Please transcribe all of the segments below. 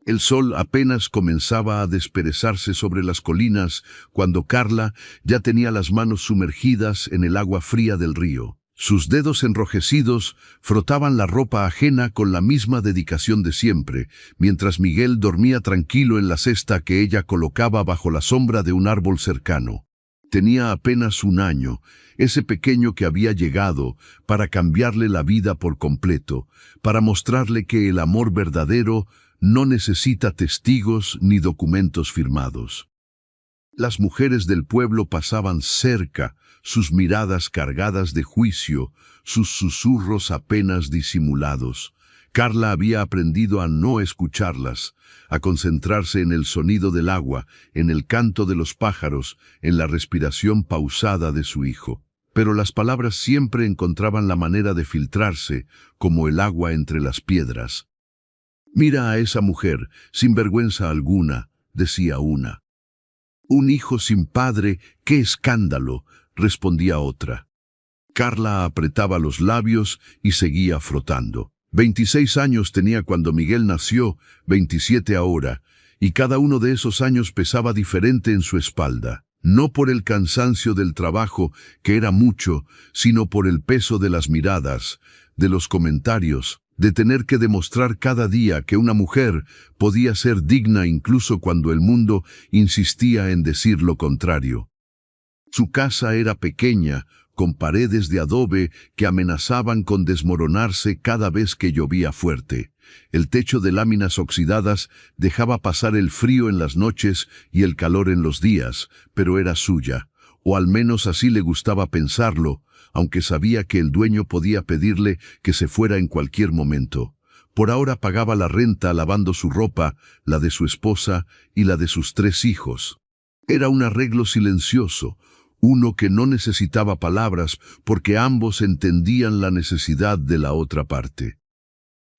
El sol apenas comenzaba a desperezarse sobre las colinas cuando Carla ya tenía las manos sumergidas en el agua fría del río. Sus dedos enrojecidos frotaban la ropa ajena con la misma dedicación de siempre, mientras Miguel dormía tranquilo en la cesta que ella colocaba bajo la sombra de un árbol cercano. Tenía apenas 1 año, ese pequeño que había llegado para cambiarle la vida por completo, para mostrarle que el amor verdadero no necesita testigos ni documentos firmados. Las mujeres del pueblo pasaban cerca, sus miradas cargadas de juicio, sus susurros apenas disimulados. Carla había aprendido a no escucharlas, a concentrarse en el sonido del agua, en el canto de los pájaros, en la respiración pausada de su hijo. Pero las palabras siempre encontraban la manera de filtrarse, como el agua entre las piedras. «Mira a esa mujer, sin vergüenza alguna», decía una. «Un hijo sin padre, qué escándalo», respondía otra. Carla apretaba los labios y seguía frotando. 26 años tenía cuando Miguel nació, 27 ahora, y cada uno de esos años pesaba diferente en su espalda. No por el cansancio del trabajo, que era mucho, sino por el peso de las miradas, de los comentarios, de tener que demostrar cada día que una mujer podía ser digna incluso cuando el mundo insistía en decir lo contrario. Su casa era pequeña, con paredes de adobe que amenazaban con desmoronarse cada vez que llovía fuerte. El techo de láminas oxidadas dejaba pasar el frío en las noches y el calor en los días, pero era suya, o al menos así le gustaba pensarlo, aunque sabía que el dueño podía pedirle que se fuera en cualquier momento. Por ahora pagaba la renta lavando su ropa, la de su esposa y la de sus 3 hijos. Era un arreglo silencioso, uno que no necesitaba palabras porque ambos entendían la necesidad de la otra parte.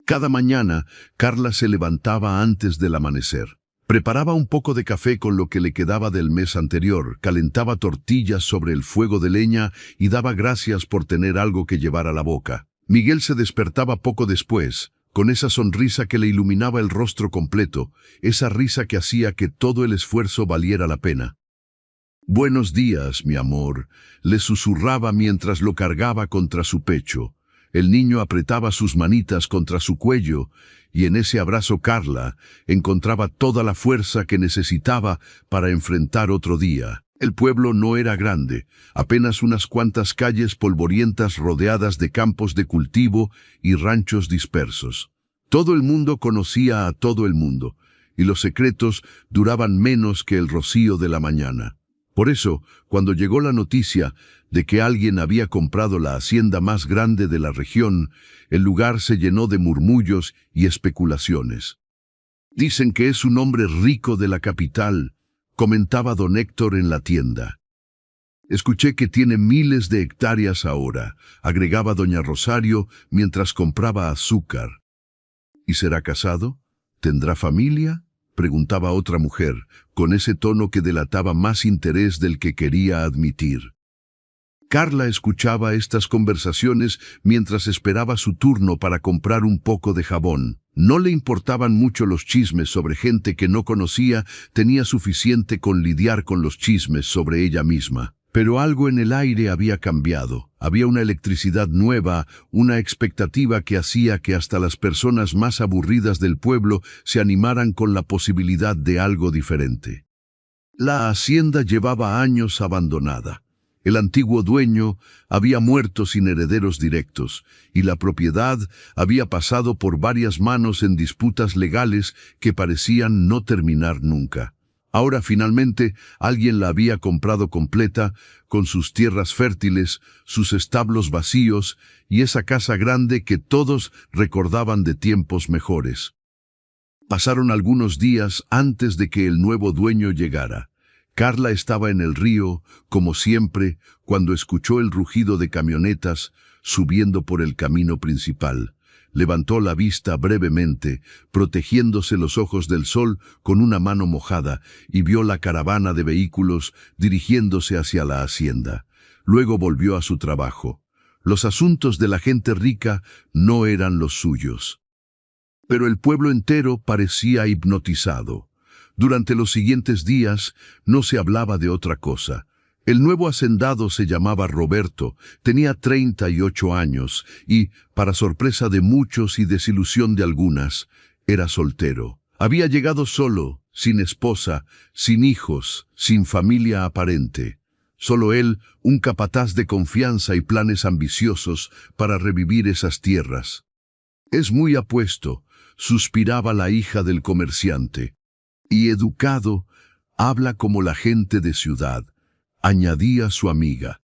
Cada mañana, Carla se levantaba antes del amanecer. Preparaba un poco de café con lo que le quedaba del mes anterior, calentaba tortillas sobre el fuego de leña y daba gracias por tener algo que llevar a la boca. Miguel se despertaba poco después, con esa sonrisa que le iluminaba el rostro completo, esa risa que hacía que todo el esfuerzo valiera la pena. «Buenos días, mi amor», le susurraba mientras lo cargaba contra su pecho. El niño apretaba sus manitas contra su cuello, y en ese abrazo Carla encontraba toda la fuerza que necesitaba para enfrentar otro día. El pueblo no era grande, apenas unas cuantas calles polvorientas rodeadas de campos de cultivo y ranchos dispersos. Todo el mundo conocía a todo el mundo, y los secretos duraban menos que el rocío de la mañana. Por eso, cuando llegó la noticia de que alguien había comprado la hacienda más grande de la región, el lugar se llenó de murmullos y especulaciones. «Dicen que es un hombre rico de la capital», comentaba don Héctor en la tienda. «Escuché que tiene miles de hectáreas ahora», agregaba doña Rosario mientras compraba azúcar. «¿Y será casado? ¿Tendrá familia?», preguntaba otra mujer, con ese tono que delataba más interés del que quería admitir. Carla escuchaba estas conversaciones mientras esperaba su turno para comprar un poco de jabón. No le importaban mucho los chismes sobre gente que no conocía, tenía suficiente con lidiar con los chismes sobre ella misma. Pero algo en el aire había cambiado. Había una electricidad nueva, una expectativa que hacía que hasta las personas más aburridas del pueblo se animaran con la posibilidad de algo diferente. La hacienda llevaba años abandonada. El antiguo dueño había muerto sin herederos directos, y la propiedad había pasado por varias manos en disputas legales que parecían no terminar nunca. Ahora finalmente alguien la había comprado completa, con sus tierras fértiles, sus establos vacíos y esa casa grande que todos recordaban de tiempos mejores. Pasaron algunos días antes de que el nuevo dueño llegara. Carla estaba en el río, como siempre, cuando escuchó el rugido de camionetas subiendo por el camino principal. Levantó la vista brevemente, protegiéndose los ojos del sol con una mano mojada, y vio la caravana de vehículos dirigiéndose hacia la hacienda. Luego volvió a su trabajo. Los asuntos de la gente rica no eran los suyos. Pero el pueblo entero parecía hipnotizado. Durante los siguientes días no se hablaba de otra cosa. El nuevo hacendado se llamaba Roberto, tenía 38 años y, para sorpresa de muchos y desilusión de algunas, era soltero. Había llegado solo, sin esposa, sin hijos, sin familia aparente. Solo él, un capataz de confianza y planes ambiciosos para revivir esas tierras. «Es muy apuesto», suspiraba la hija del comerciante. «Y educado, habla como la gente de ciudad», añadía su amiga.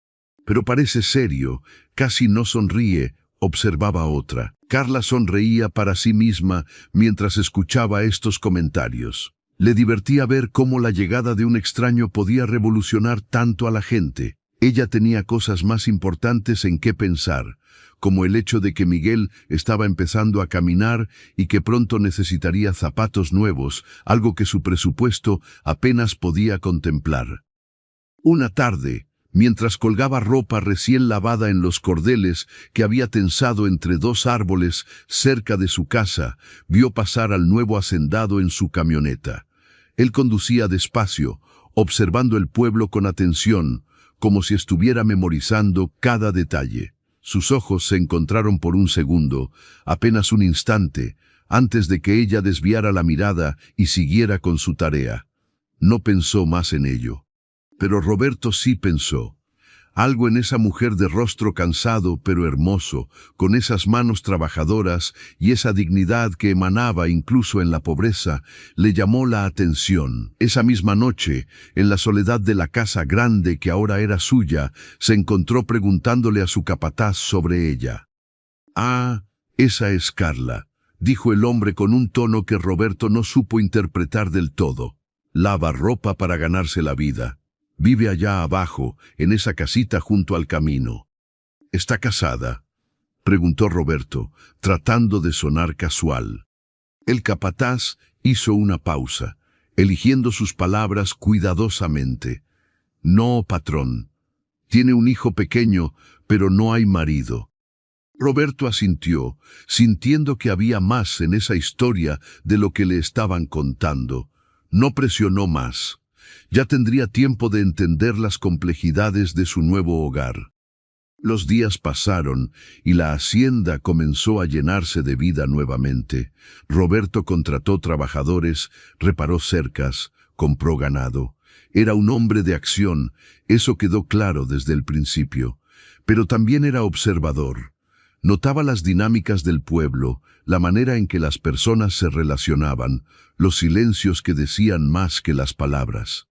«Pero parece serio, casi no sonríe», observaba otra. Carla sonreía para sí misma mientras escuchaba estos comentarios. Le divertía ver cómo la llegada de un extraño podía revolucionar tanto a la gente. Ella tenía cosas más importantes en qué pensar, como el hecho de que Miguel estaba empezando a caminar y que pronto necesitaría zapatos nuevos, algo que su presupuesto apenas podía contemplar. Una tarde, mientras colgaba ropa recién lavada en los cordeles que había tensado entre dos árboles cerca de su casa, vio pasar al nuevo hacendado en su camioneta. Él conducía despacio, observando el pueblo con atención, como si estuviera memorizando cada detalle. Sus ojos se encontraron por un segundo, apenas un instante, antes de que ella desviara la mirada y siguiera con su tarea. No pensó más en ello. Pero Roberto sí pensó. Algo en esa mujer de rostro cansado pero hermoso, con esas manos trabajadoras y esa dignidad que emanaba incluso en la pobreza, le llamó la atención. Esa misma noche, en la soledad de la casa grande que ahora era suya, se encontró preguntándole a su capataz sobre ella. «Ah, esa es Carla», dijo el hombre con un tono que Roberto no supo interpretar del todo. «Lava ropa para ganarse la vida. Vive allá abajo, en esa casita junto al camino». «¿Está casada?», preguntó Roberto, tratando de sonar casual. El capataz hizo una pausa, eligiendo sus palabras cuidadosamente. «No, patrón. Tiene un hijo pequeño, pero no hay marido». Roberto asintió, sintiendo que había más en esa historia de lo que le estaban contando. No presionó más. Ya tendría tiempo de entender las complejidades de su nuevo hogar. Los días pasaron y la hacienda comenzó a llenarse de vida nuevamente. Roberto contrató trabajadores, reparó cercas, compró ganado. Era un hombre de acción, eso quedó claro desde el principio. Pero también era observador. Notaba las dinámicas del pueblo, la manera en que las personas se relacionaban, los silencios que decían más que las palabras.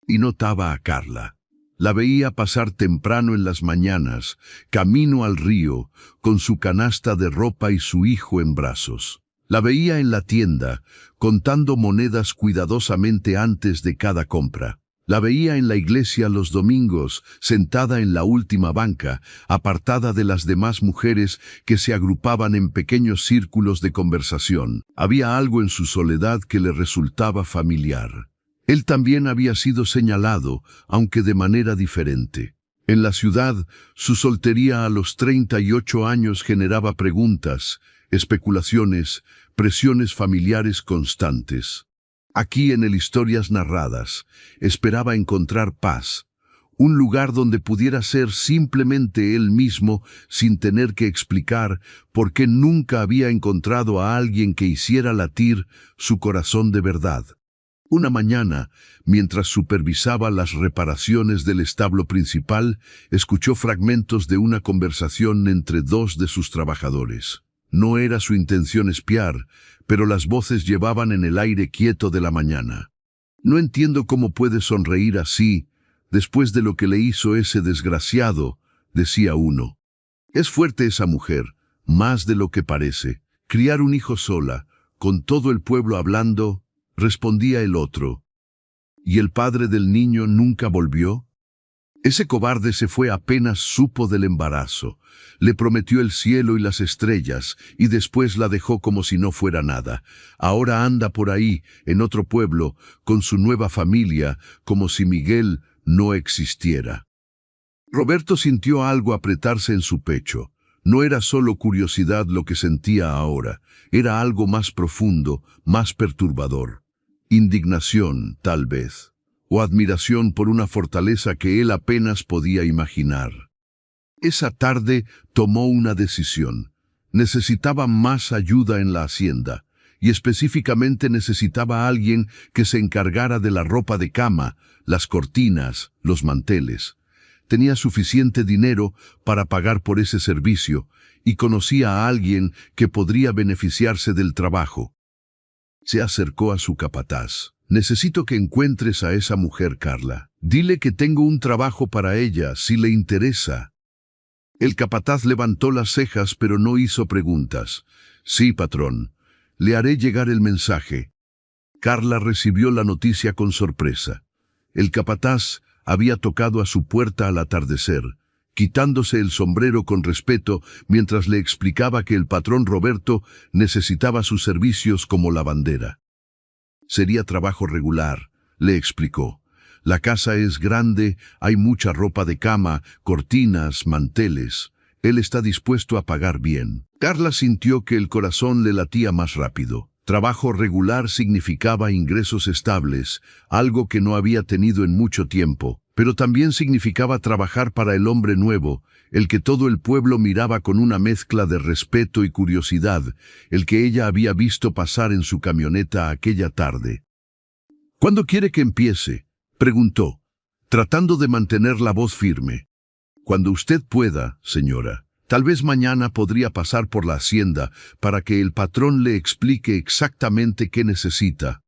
Y notaba a Carla. La veía pasar temprano en las mañanas, camino al río, con su canasta de ropa y su hijo en brazos. La veía en la tienda, contando monedas cuidadosamente antes de cada compra. La veía en la iglesia los domingos, sentada en la última banca, apartada de las demás mujeres que se agrupaban en pequeños círculos de conversación. Había algo en su soledad que le resultaba familiar. Él también había sido señalado, aunque de manera diferente. En la ciudad, su soltería a los 38 años generaba preguntas, especulaciones, presiones familiares constantes. Aquí en el Historias Narradas, esperaba encontrar paz, un lugar donde pudiera ser simplemente él mismo sin tener que explicar por qué nunca había encontrado a alguien que hiciera latir su corazón de verdad. Una mañana, mientras supervisaba las reparaciones del establo principal, escuchó fragmentos de una conversación entre dos de sus trabajadores. No era su intención espiar, pero las voces llevaban en el aire quieto de la mañana. «No entiendo cómo puede sonreír así, después de lo que le hizo ese desgraciado», decía uno. «Es fuerte esa mujer, más de lo que parece. Criar un hijo sola, con todo el pueblo hablando», respondía el otro. «¿Y el padre del niño nunca volvió? Ese cobarde se fue apenas supo del embarazo. Le prometió el cielo y las estrellas, y después la dejó como si no fuera nada. Ahora anda por ahí, en otro pueblo, con su nueva familia, como si Miguel no existiera». Roberto sintió algo apretarse en su pecho. No era solo curiosidad lo que sentía ahora, era algo más profundo, más perturbador. Indignación, tal vez, o admiración por una fortaleza que él apenas podía imaginar. Esa tarde tomó una decisión. Necesitaba más ayuda en la hacienda, y específicamente necesitaba a alguien que se encargara de la ropa de cama, las cortinas, los manteles. Tenía suficiente dinero para pagar por ese servicio y conocía a alguien que podría beneficiarse del trabajo. Se acercó a su capataz. «Necesito que encuentres a esa mujer, Carla. Dile que tengo un trabajo para ella, si le interesa». El capataz levantó las cejas, pero no hizo preguntas. «Sí, patrón. Le haré llegar el mensaje». Carla recibió la noticia con sorpresa. El capataz había tocado a su puerta al atardecer, quitándose el sombrero con respeto mientras le explicaba que el patrón Roberto necesitaba sus servicios como lavandera. «Sería trabajo regular», le explicó. «La casa es grande, hay mucha ropa de cama, cortinas, manteles. Él está dispuesto a pagar bien». Carla sintió que el corazón le latía más rápido. Trabajo regular significaba ingresos estables, algo que no había tenido en mucho tiempo, pero también significaba trabajar para el hombre nuevo, el que todo el pueblo miraba con una mezcla de respeto y curiosidad, el que ella había visto pasar en su camioneta aquella tarde. «¿Cuándo quiere que empiece?», preguntó, tratando de mantener la voz firme. «Cuando usted pueda, señora. Tal vez mañana podría pasar por la hacienda para que el patrón le explique exactamente qué necesita».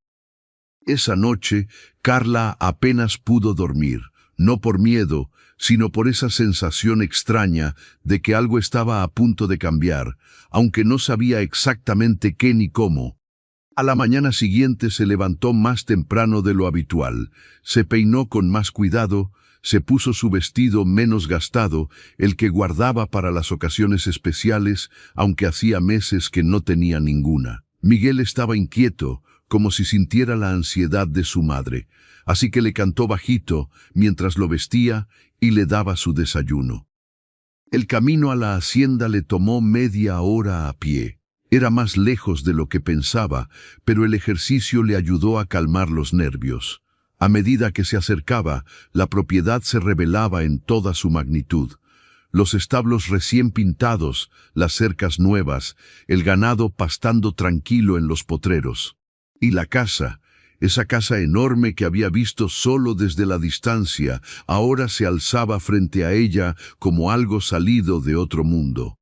Esa noche, Carla apenas pudo dormir, no por miedo, sino por esa sensación extraña de que algo estaba a punto de cambiar, aunque no sabía exactamente qué ni cómo. A la mañana siguiente se levantó más temprano de lo habitual, se peinó con más cuidado, se puso su vestido menos gastado, el que guardaba para las ocasiones especiales, aunque hacía meses que no tenía ninguna. Miguel estaba inquieto, como si sintiera la ansiedad de su madre, así que le cantó bajito mientras lo vestía y le daba su desayuno. El camino a la hacienda le tomó media hora a pie. Era más lejos de lo que pensaba, pero el ejercicio le ayudó a calmar los nervios. A medida que se acercaba, la propiedad se revelaba en toda su magnitud. Los establos recién pintados, las cercas nuevas, el ganado pastando tranquilo en los potreros. Y la casa, esa casa enorme que había visto solo desde la distancia, ahora se alzaba frente a ella como algo salido de otro mundo.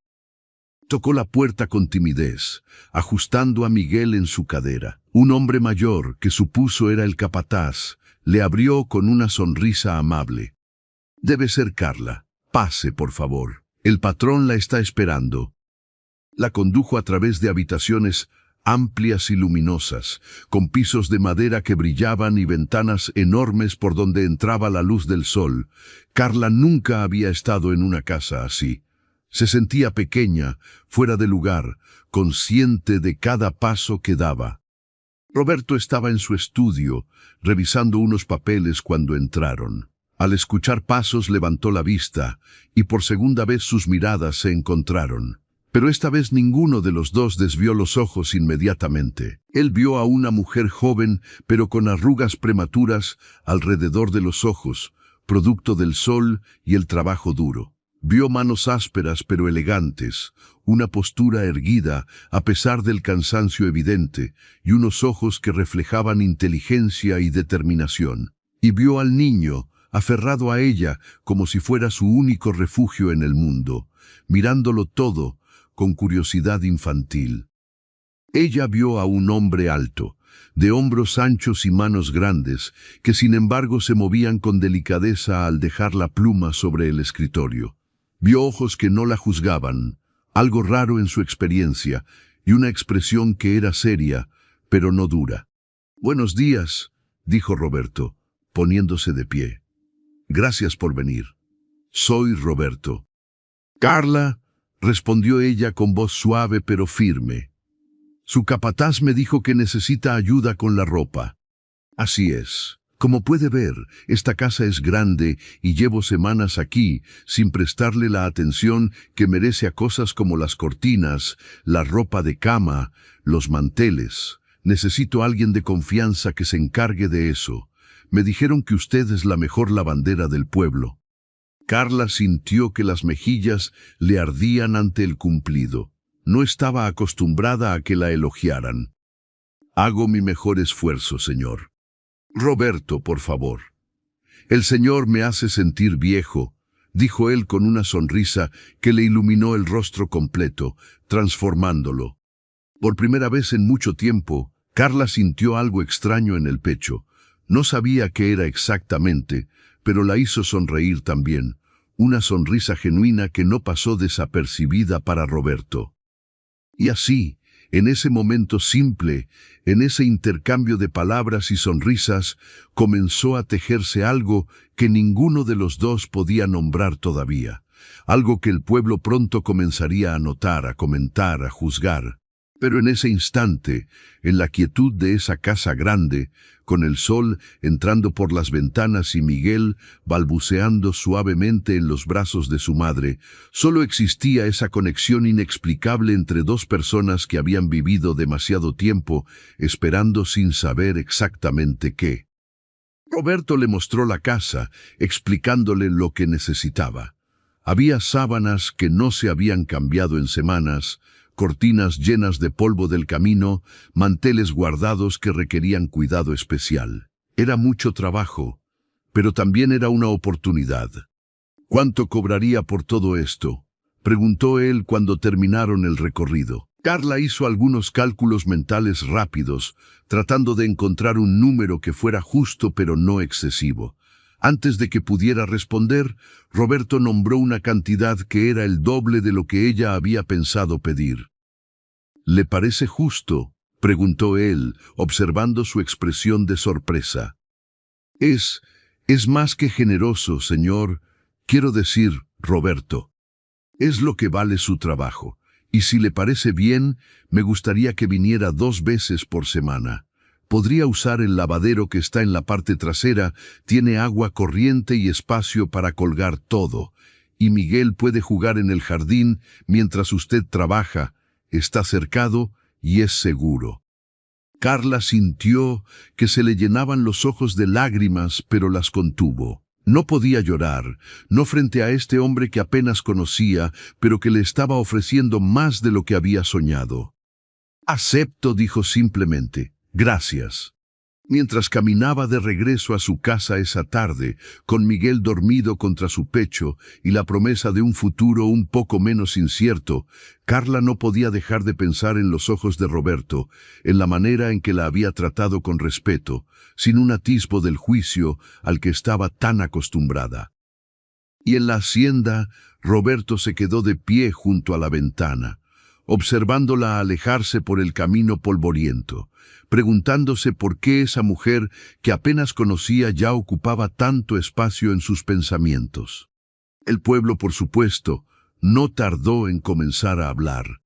Tocó la puerta con timidez, ajustando a Miguel en su cadera. Un hombre mayor, que supuso era el capataz, le abrió con una sonrisa amable. «Debe ser Carla. Pase, por favor. El patrón la está esperando». La condujo a través de habitaciones amplias y luminosas, con pisos de madera que brillaban y ventanas enormes por donde entraba la luz del sol. Carla nunca había estado en una casa así. Se sentía pequeña, fuera de lugar, consciente de cada paso que daba. Roberto estaba en su estudio, revisando unos papeles cuando entraron. Al escuchar pasos levantó la vista, y por segunda vez sus miradas se encontraron. Pero esta vez ninguno de los dos desvió los ojos inmediatamente. Él vio a una mujer joven, pero con arrugas prematuras alrededor de los ojos, producto del sol y el trabajo duro. Vio manos ásperas pero elegantes, una postura erguida a pesar del cansancio evidente, y unos ojos que reflejaban inteligencia y determinación. Y vio al niño, aferrado a ella como si fuera su único refugio en el mundo, mirándolo todo con curiosidad infantil. Ella vio a un hombre alto, de hombros anchos y manos grandes, que sin embargo se movían con delicadeza al dejar la pluma sobre el escritorio. Vio ojos que no la juzgaban, algo raro en su experiencia, y una expresión que era seria, pero no dura. «Buenos días», dijo Roberto, poniéndose de pie. «Gracias por venir. Soy Roberto». «Carla», respondió ella con voz suave pero firme. «Su capataz me dijo que necesita ayuda con la ropa». «Así es. Como puede ver, esta casa es grande y llevo semanas aquí sin prestarle la atención que merece a cosas como las cortinas, la ropa de cama, los manteles. Necesito a alguien de confianza que se encargue de eso. Me dijeron que usted es la mejor lavandera del pueblo. Carla sintió que las mejillas le ardían ante el cumplido. No estaba acostumbrada a que la elogiaran. Hago mi mejor esfuerzo, señor. Roberto, por favor. El señor me hace sentir viejo, dijo él con una sonrisa que le iluminó el rostro completo, transformándolo. Por primera vez en mucho tiempo, Carla sintió algo extraño en el pecho. No sabía qué era exactamente, pero la hizo sonreír también, una sonrisa genuina que no pasó desapercibida para Roberto. Y así, en ese momento simple, en ese intercambio de palabras y sonrisas, comenzó a tejerse algo que ninguno de los dos podía nombrar todavía, algo que el pueblo pronto comenzaría a notar, a comentar, a juzgar. Pero en ese instante, en la quietud de esa casa grande, con el sol entrando por las ventanas y Miguel balbuceando suavemente en los brazos de su madre, solo existía esa conexión inexplicable entre dos personas que habían vivido demasiado tiempo esperando sin saber exactamente qué. Roberto le mostró la casa, explicándole lo que necesitaba. Había sábanas que no se habían cambiado en semanas, cortinas llenas de polvo del camino, manteles guardados que requerían cuidado especial. Era mucho trabajo, pero también era una oportunidad. ¿Cuánto cobraría por todo esto?, preguntó él cuando terminaron el recorrido. Carla hizo algunos cálculos mentales rápidos, tratando de encontrar un número que fuera justo pero no excesivo. Antes de que pudiera responder, Roberto nombró una cantidad que era el doble de lo que ella había pensado pedir. ¿Le parece justo?, preguntó él, observando su expresión de sorpresa. Es más que generoso, señor. Quiero decir, Roberto. Es lo que vale su trabajo. Y si le parece bien, me gustaría que viniera 2 veces por semana. Podría usar el lavadero que está en la parte trasera, tiene agua corriente y espacio para colgar todo. Y Miguel puede jugar en el jardín mientras usted trabaja, está cercado y es seguro. Carla sintió que se le llenaban los ojos de lágrimas, pero las contuvo. No podía llorar, no frente a este hombre que apenas conocía, pero que le estaba ofreciendo más de lo que había soñado. Acepto, dijo simplemente. Gracias. Mientras caminaba de regreso a su casa esa tarde, con Miguel dormido contra su pecho y la promesa de un futuro un poco menos incierto, Carla no podía dejar de pensar en los ojos de Roberto, en la manera en que la había tratado con respeto, sin un atisbo del juicio al que estaba tan acostumbrada. Y en la hacienda, Roberto se quedó de pie junto a la ventana, observándola alejarse por el camino polvoriento, preguntándose por qué esa mujer que apenas conocía ya ocupaba tanto espacio en sus pensamientos. El pueblo, por supuesto, no tardó en comenzar a hablar.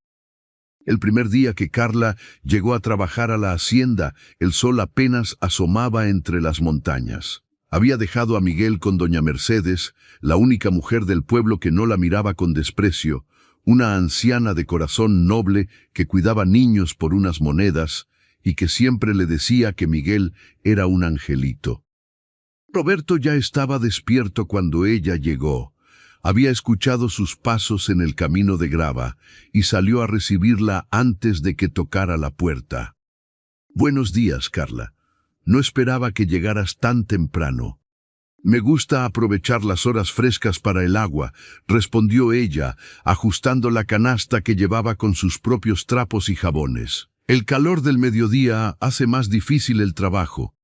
El primer día que Carla llegó a trabajar a la hacienda, el sol apenas asomaba entre las montañas. Había dejado a Miguel con doña Mercedes, la única mujer del pueblo que no la miraba con desprecio, una anciana de corazón noble que cuidaba niños por unas monedas y que siempre le decía que Miguel era un angelito. Roberto ya estaba despierto cuando ella llegó. Había escuchado sus pasos en el camino de grava y salió a recibirla antes de que tocara la puerta. «Buenos días, Carla. No esperaba que llegaras tan temprano». «Me gusta aprovechar las horas frescas para el agua», respondió ella, ajustando la canasta que llevaba con sus propios trapos y jabones. «El calor del mediodía hace más difícil el trabajo».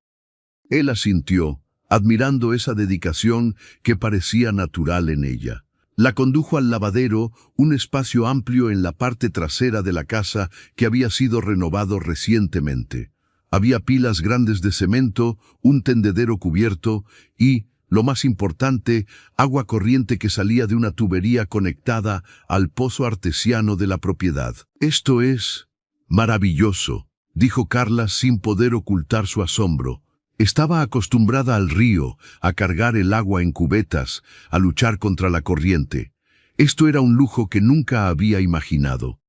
Él asintió, admirando esa dedicación que parecía natural en ella. La condujo al lavadero, un espacio amplio en la parte trasera de la casa que había sido renovado recientemente. Había pilas grandes de cemento, un tendedero cubierto y, lo más importante, agua corriente que salía de una tubería conectada al pozo artesiano de la propiedad. «Esto es maravilloso», dijo Carla sin poder ocultar su asombro. Estaba acostumbrada al río, a cargar el agua en cubetas, a luchar contra la corriente. Esto era un lujo que nunca había imaginado.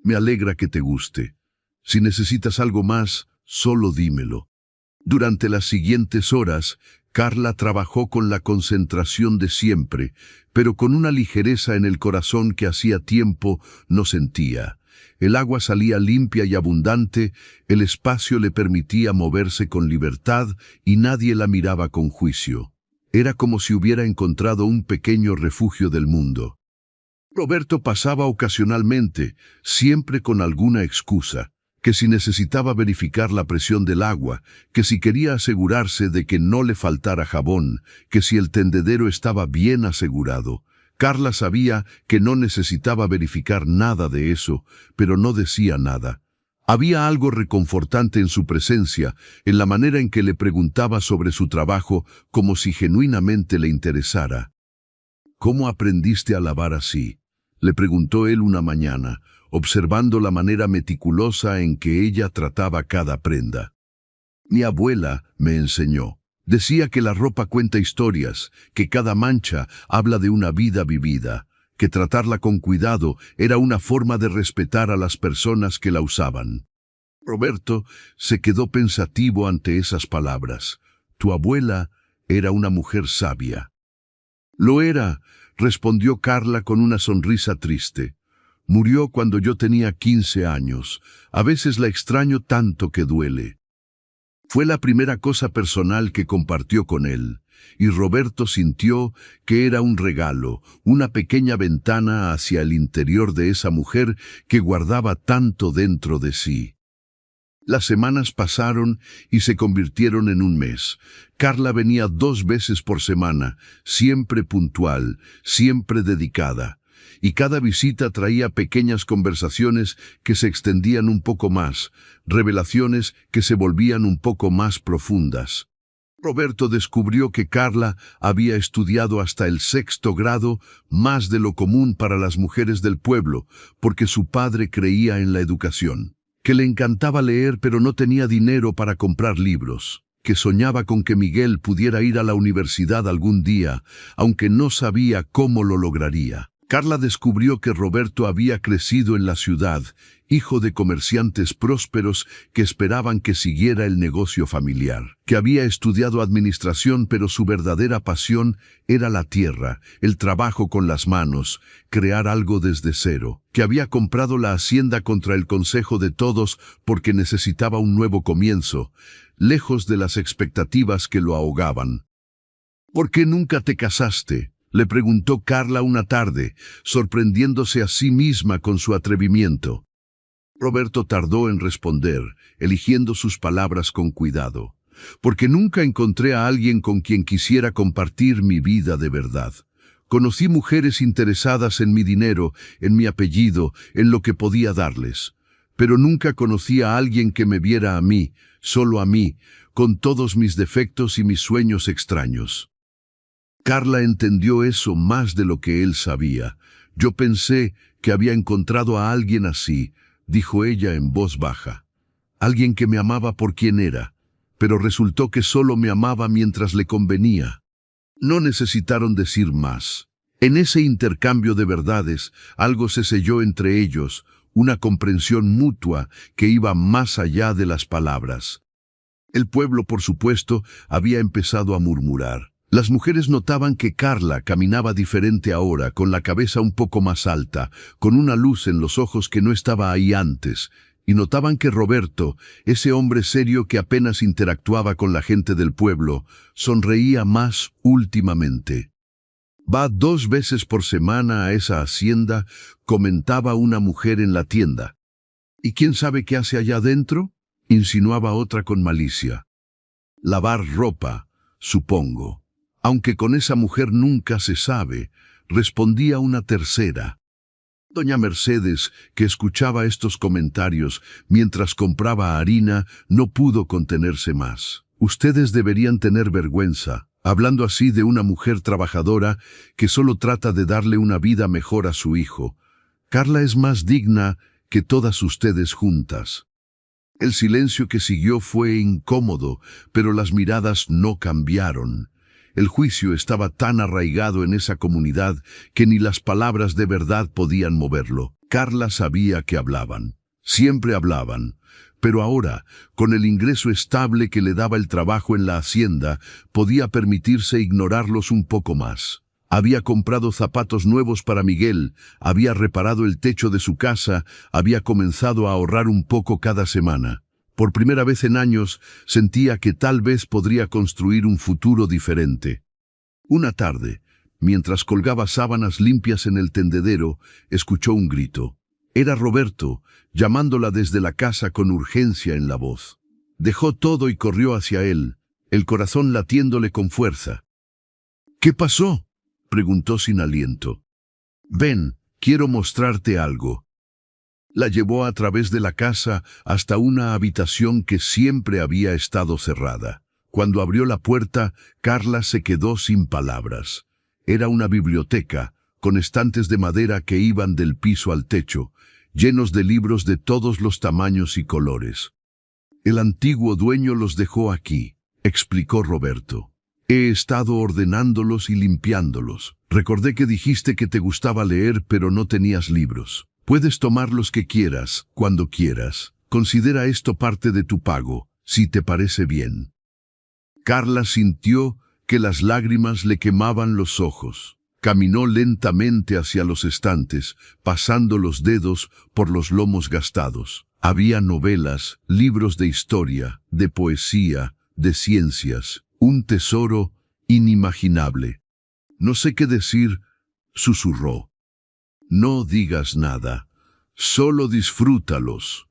Me alegra que te guste. Si necesitas algo más, solo dímelo. Durante las siguientes horas, Carla trabajó con la concentración de siempre, pero con una ligereza en el corazón que hacía tiempo no sentía. El agua salía limpia y abundante, el espacio le permitía moverse con libertad y nadie la miraba con juicio. Era como si hubiera encontrado un pequeño refugio del mundo. Roberto pasaba ocasionalmente, siempre con alguna excusa, que si necesitaba verificar la presión del agua, que si quería asegurarse de que no le faltara jabón, que si el tendedero estaba bien asegurado. Carla sabía que no necesitaba verificar nada de eso, pero no decía nada. Había algo reconfortante en su presencia, en la manera en que le preguntaba sobre su trabajo, como si genuinamente le interesara. ¿Cómo aprendiste a lavar así?, le preguntó él una mañana, observando la manera meticulosa en que ella trataba cada prenda. Mi abuela me enseñó. Decía que la ropa cuenta historias, que cada mancha habla de una vida vivida, que tratarla con cuidado era una forma de respetar a las personas que la usaban. Roberto se quedó pensativo ante esas palabras. Tu abuela era una mujer sabia. Lo era, respondió Carla con una sonrisa triste. Murió cuando yo tenía 15 años. A veces la extraño tanto que duele. Fue la primera cosa personal que compartió con él, y Roberto sintió que era un regalo, una pequeña ventana hacia el interior de esa mujer que guardaba tanto dentro de sí. Las semanas pasaron y se convirtieron en un mes. Carla venía 2 veces por semana, siempre puntual, siempre dedicada. Y cada visita traía pequeñas conversaciones que se extendían un poco más, revelaciones que se volvían un poco más profundas. Roberto descubrió que Carla había estudiado hasta el 6º grado, más de lo común para las mujeres del pueblo, porque su padre creía en la educación. Que le encantaba leer pero no tenía dinero para comprar libros. Que soñaba con que Miguel pudiera ir a la universidad algún día, aunque no sabía cómo lo lograría. Carla descubrió que Roberto había crecido en la ciudad, hijo de comerciantes prósperos que esperaban que siguiera el negocio familiar, que había estudiado administración pero su verdadera pasión era la tierra, el trabajo con las manos, crear algo desde cero, que había comprado la hacienda contra el consejo de todos porque necesitaba un nuevo comienzo, lejos de las expectativas que lo ahogaban. ¿Por qué nunca te casaste?, le preguntó Carla una tarde, sorprendiéndose a sí misma con su atrevimiento. Roberto tardó en responder, eligiendo sus palabras con cuidado. Porque nunca encontré a alguien con quien quisiera compartir mi vida de verdad. Conocí mujeres interesadas en mi dinero, en mi apellido, en lo que podía darles. Pero nunca conocí a alguien que me viera a mí, solo a mí, con todos mis defectos y mis sueños extraños. Carla entendió eso más de lo que él sabía. Yo pensé que había encontrado a alguien así, dijo ella en voz baja. Alguien que me amaba por quien era, pero resultó que solo me amaba mientras le convenía. No necesitaron decir más. En ese intercambio de verdades, algo se selló entre ellos, una comprensión mutua que iba más allá de las palabras. El pueblo, por supuesto, había empezado a murmurar. Las mujeres notaban que Carla caminaba diferente ahora, con la cabeza un poco más alta, con una luz en los ojos que no estaba ahí antes, y notaban que Roberto, ese hombre serio que apenas interactuaba con la gente del pueblo, sonreía más últimamente. Va 2 veces por semana a esa hacienda, comentaba una mujer en la tienda. ¿Y quién sabe qué hace allá adentro?, insinuaba otra con malicia. Lavar ropa, supongo. Aunque con esa mujer nunca se sabe, respondía una tercera. Doña Mercedes, que escuchaba estos comentarios mientras compraba harina, no pudo contenerse más. Ustedes deberían tener vergüenza, hablando así de una mujer trabajadora que solo trata de darle una vida mejor a su hijo. Carla es más digna que todas ustedes juntas. El silencio que siguió fue incómodo, pero las miradas no cambiaron. El juicio estaba tan arraigado en esa comunidad que ni las palabras de verdad podían moverlo. Carla sabía que hablaban. Siempre hablaban. Pero ahora, con el ingreso estable que le daba el trabajo en la hacienda, podía permitirse ignorarlos un poco más. Había comprado zapatos nuevos para Miguel, había reparado el techo de su casa, había comenzado a ahorrar un poco cada semana. Por primera vez en años, sentía que tal vez podría construir un futuro diferente. Una tarde, mientras colgaba sábanas limpias en el tendedero, escuchó un grito. Era Roberto, llamándola desde la casa con urgencia en la voz. Dejó todo y corrió hacia él, el corazón latiéndole con fuerza. «¿Qué pasó?», preguntó sin aliento. «Ven, quiero mostrarte algo». La llevó a través de la casa hasta una habitación que siempre había estado cerrada. Cuando abrió la puerta, Carla se quedó sin palabras. Era una biblioteca, con estantes de madera que iban del piso al techo, llenos de libros de todos los tamaños y colores. «El antiguo dueño los dejó aquí», explicó Roberto. «He estado ordenándolos y limpiándolos. Recordé que dijiste que te gustaba leer, pero no tenías libros. Puedes tomar los que quieras, cuando quieras. Considera esto parte de tu pago, si te parece bien». Carla sintió que las lágrimas le quemaban los ojos. Caminó lentamente hacia los estantes, pasando los dedos por los lomos gastados. Había novelas, libros de historia, de poesía, de ciencias, un tesoro inimaginable. «No sé qué decir», susurró. «No digas nada, solo disfrútalos».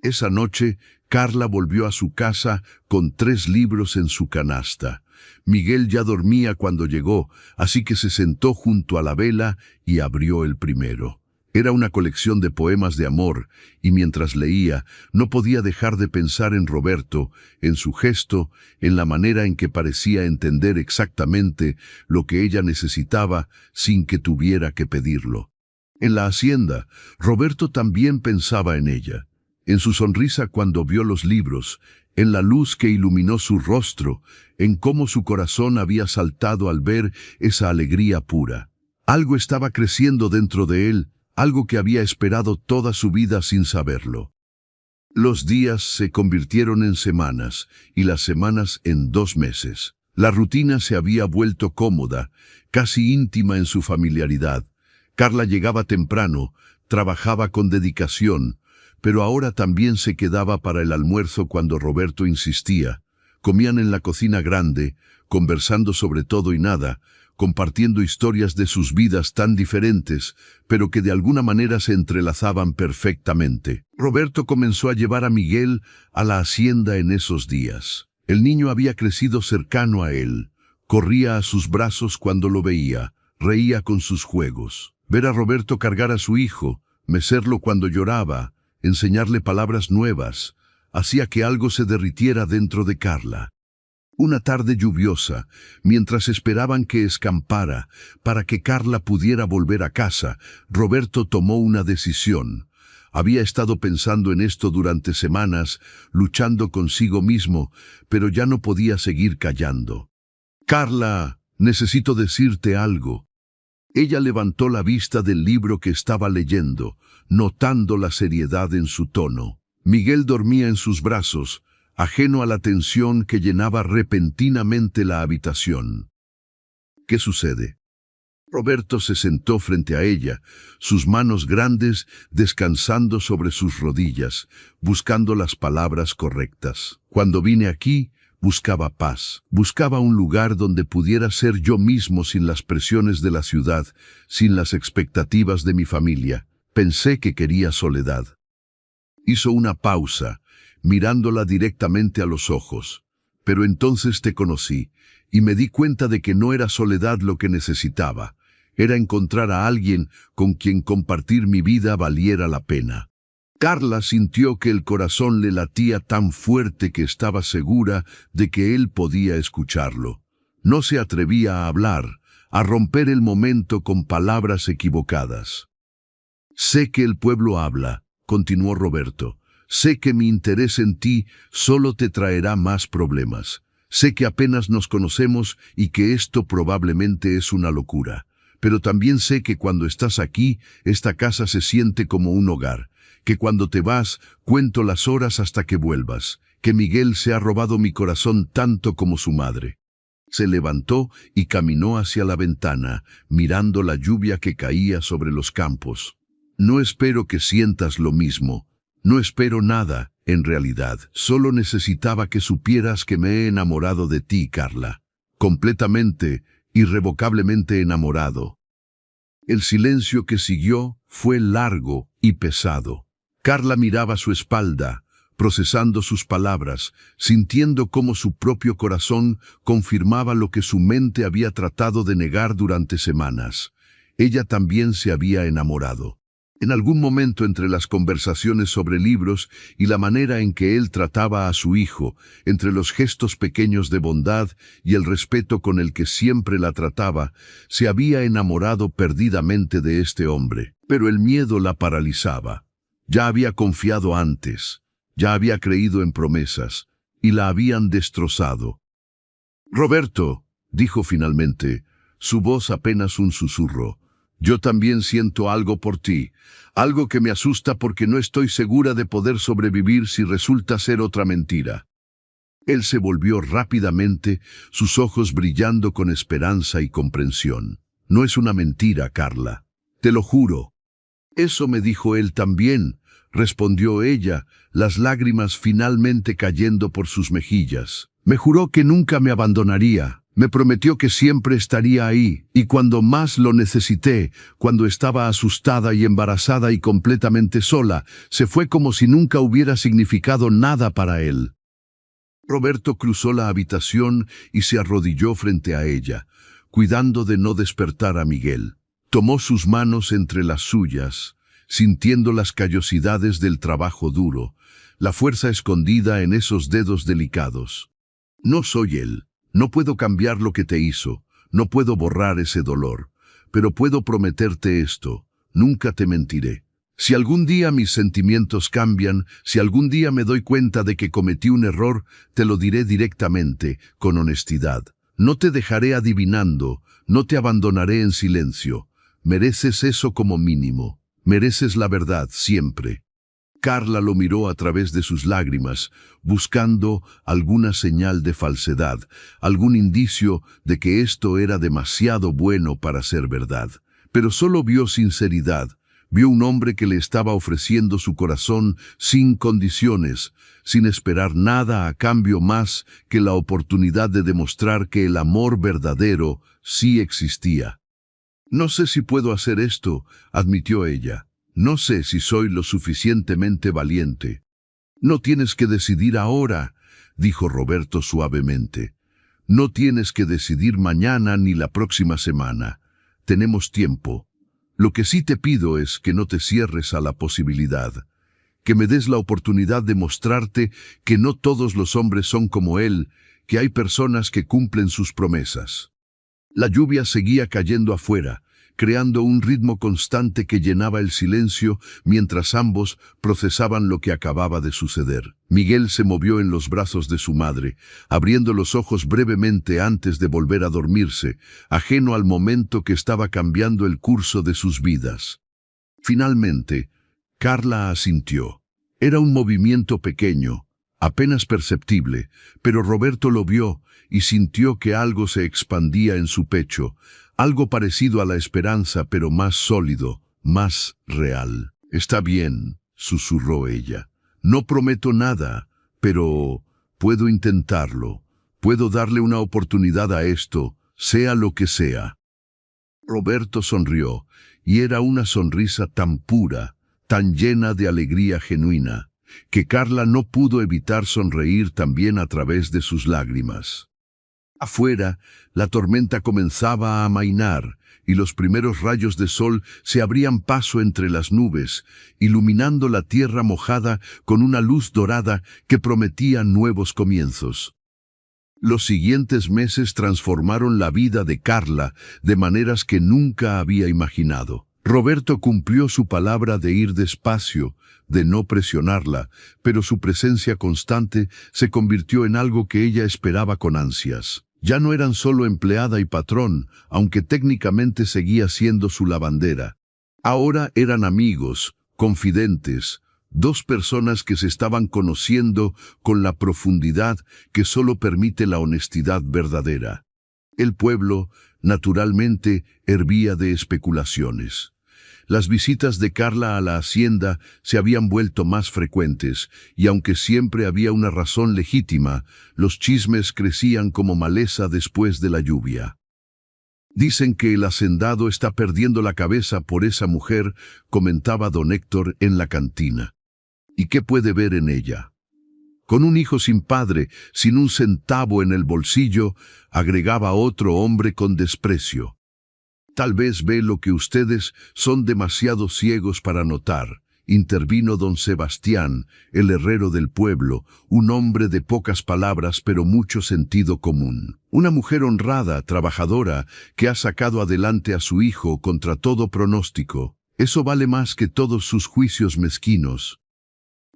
Esa noche, Carla volvió a su casa con 3 libros en su canasta. Miguel ya dormía cuando llegó, así que se sentó junto a la vela y abrió el primero. Era una colección de poemas de amor, y mientras leía, no podía dejar de pensar en Roberto, en su gesto, en la manera en que parecía entender exactamente lo que ella necesitaba sin que tuviera que pedirlo. En la hacienda, Roberto también pensaba en ella, en su sonrisa cuando vio los libros, en la luz que iluminó su rostro, en cómo su corazón había saltado al ver esa alegría pura. Algo estaba creciendo dentro de él, algo que había esperado toda su vida sin saberlo. Los días se convirtieron en semanas, y las semanas en 2 meses. La rutina se había vuelto cómoda, casi íntima en su familiaridad. Carla llegaba temprano, trabajaba con dedicación, pero ahora también se quedaba para el almuerzo cuando Roberto insistía. Comían en la cocina grande, conversando sobre todo y nada, compartiendo historias de sus vidas tan diferentes, pero que de alguna manera se entrelazaban perfectamente. Roberto comenzó a llevar a Miguel a la hacienda en esos días. El niño había crecido cercano a él, corría a sus brazos cuando lo veía, reía con sus juegos. Ver a Roberto cargar a su hijo, mecerlo cuando lloraba, enseñarle palabras nuevas, hacía que algo se derritiera dentro de Carla. Una tarde lluviosa, mientras esperaban que escampara para que Carla pudiera volver a casa, Roberto tomó una decisión. Había estado pensando en esto durante semanas, luchando consigo mismo, pero ya no podía seguir callando. «Carla, necesito decirte algo». Ella levantó la vista del libro que estaba leyendo, notando la seriedad en su tono. Miguel dormía en sus brazos, ajeno a la tensión que llenaba repentinamente la habitación. «¿Qué sucede?». Roberto se sentó frente a ella, sus manos grandes descansando sobre sus rodillas, buscando las palabras correctas. «Cuando vine aquí, buscaba paz, buscaba un lugar donde pudiera ser yo mismo sin las presiones de la ciudad, sin las expectativas de mi familia. Pensé que quería soledad». Hizo una pausa, mirándola directamente a los ojos. «Pero entonces te conocí, y me di cuenta de que no era soledad lo que necesitaba. Era encontrar a alguien con quien compartir mi vida valiera la pena». Carla sintió que el corazón le latía tan fuerte que estaba segura de que él podía escucharlo. No se atrevía a hablar, a romper el momento con palabras equivocadas. «Sé que el pueblo habla», continuó Roberto, Sé que mi interés en ti solo te traerá más problemas. Sé que apenas nos conocemos y que esto probablemente es una locura. Pero también sé que cuando estás aquí, esta casa se siente como un hogar. Que cuando te vas, cuento las horas hasta que vuelvas. Que Miguel se ha robado mi corazón tanto como su madre. Se levantó y caminó hacia la ventana, mirando la lluvia que caía sobre los campos. No espero que sientas lo mismo. No espero nada, en realidad. Solo necesitaba que supieras que me he enamorado de ti, Carla. Completamente, irrevocablemente enamorado. El silencio que siguió fue largo y pesado. Carla miraba su espalda, procesando sus palabras, sintiendo cómo su propio corazón confirmaba lo que su mente había tratado de negar durante semanas. Ella también se había enamorado. En algún momento entre las conversaciones sobre libros y la manera en que él trataba a su hijo, entre los gestos pequeños de bondad y el respeto con el que siempre la trataba, se había enamorado perdidamente de este hombre. Pero el miedo la paralizaba. Ya había confiado antes, ya había creído en promesas, y la habían destrozado. «Roberto», dijo finalmente, su voz apenas un susurro, «yo también siento algo por ti, algo que me asusta porque no estoy segura de poder sobrevivir si resulta ser otra mentira». Él se volvió rápidamente, sus ojos brillando con esperanza y comprensión. «No es una mentira, Carla, te lo juro». «Eso me dijo él también», respondió ella, las lágrimas finalmente cayendo por sus mejillas. «Me juró que nunca me abandonaría. Me prometió que siempre estaría ahí, y cuando más lo necesité, cuando estaba asustada y embarazada y completamente sola, se fue como si nunca hubiera significado nada para él». Roberto cruzó la habitación y se arrodilló frente a ella, cuidando de no despertar a Miguel. Tomó sus manos entre las suyas, sintiendo las callosidades del trabajo duro, la fuerza escondida en esos dedos delicados. «No soy él. No puedo cambiar lo que te hizo, no puedo borrar ese dolor, pero puedo prometerte esto, nunca te mentiré. Si algún día mis sentimientos cambian, si algún día me doy cuenta de que cometí un error, te lo diré directamente, con honestidad. No te dejaré adivinando, no te abandonaré en silencio. Mereces eso como mínimo, mereces la verdad siempre». Carla lo miró a través de sus lágrimas, buscando alguna señal de falsedad, algún indicio de que esto era demasiado bueno para ser verdad. Pero solo vio sinceridad, vio un hombre que le estaba ofreciendo su corazón sin condiciones, sin esperar nada a cambio más que la oportunidad de demostrar que el amor verdadero sí existía. «No sé si puedo hacer esto», admitió ella. «No sé si soy lo suficientemente valiente». «No tienes que decidir ahora», dijo Roberto suavemente. «No tienes que decidir mañana ni la próxima semana. Tenemos tiempo. Lo que sí te pido es que no te cierres a la posibilidad, que me des la oportunidad de mostrarte que no todos los hombres son como él, que hay personas que cumplen sus promesas». La lluvia seguía cayendo afuera, creando un ritmo constante que llenaba el silencio mientras ambos procesaban lo que acababa de suceder. Miguel se movió en los brazos de su madre, abriendo los ojos brevemente antes de volver a dormirse, ajeno al momento que estaba cambiando el curso de sus vidas. Finalmente, Carla asintió. Era un movimiento pequeño, apenas perceptible, pero Roberto lo vio y sintió que algo se expandía en su pecho, algo parecido a la esperanza, pero más sólido, más real. «Está bien», susurró ella. «No prometo nada, pero puedo intentarlo. Puedo darle una oportunidad a esto, sea lo que sea». Roberto sonrió, y era una sonrisa tan pura, tan llena de alegría genuina, que Carla no pudo evitar sonreír también a través de sus lágrimas. Afuera, la tormenta comenzaba a amainar, y los primeros rayos de sol se abrían paso entre las nubes, iluminando la tierra mojada con una luz dorada que prometía nuevos comienzos. Los siguientes meses transformaron la vida de Carla de maneras que nunca había imaginado. Roberto cumplió su palabra de ir despacio, de no presionarla, pero su presencia constante se convirtió en algo que ella esperaba con ansias. Ya no eran solo empleada y patrón, aunque técnicamente seguía siendo su lavandera. Ahora eran amigos, confidentes, dos personas que se estaban conociendo con la profundidad que solo permite la honestidad verdadera. El pueblo, naturalmente, hervía de especulaciones. Las visitas de Carla a la hacienda se habían vuelto más frecuentes, y aunque siempre había una razón legítima, los chismes crecían como maleza después de la lluvia. «Dicen que el hacendado está perdiendo la cabeza por esa mujer», comentaba don Héctor en la cantina. «¿Y qué puede ver en ella? Con un hijo sin padre, sin un centavo en el bolsillo», agregaba otro hombre con desprecio. «Tal vez ve lo que ustedes son demasiado ciegos para notar», intervino don Sebastián, el herrero del pueblo, un hombre de pocas palabras pero mucho sentido común. Una mujer honrada, trabajadora, que ha sacado adelante a su hijo contra todo pronóstico. Eso vale más que todos sus juicios mezquinos.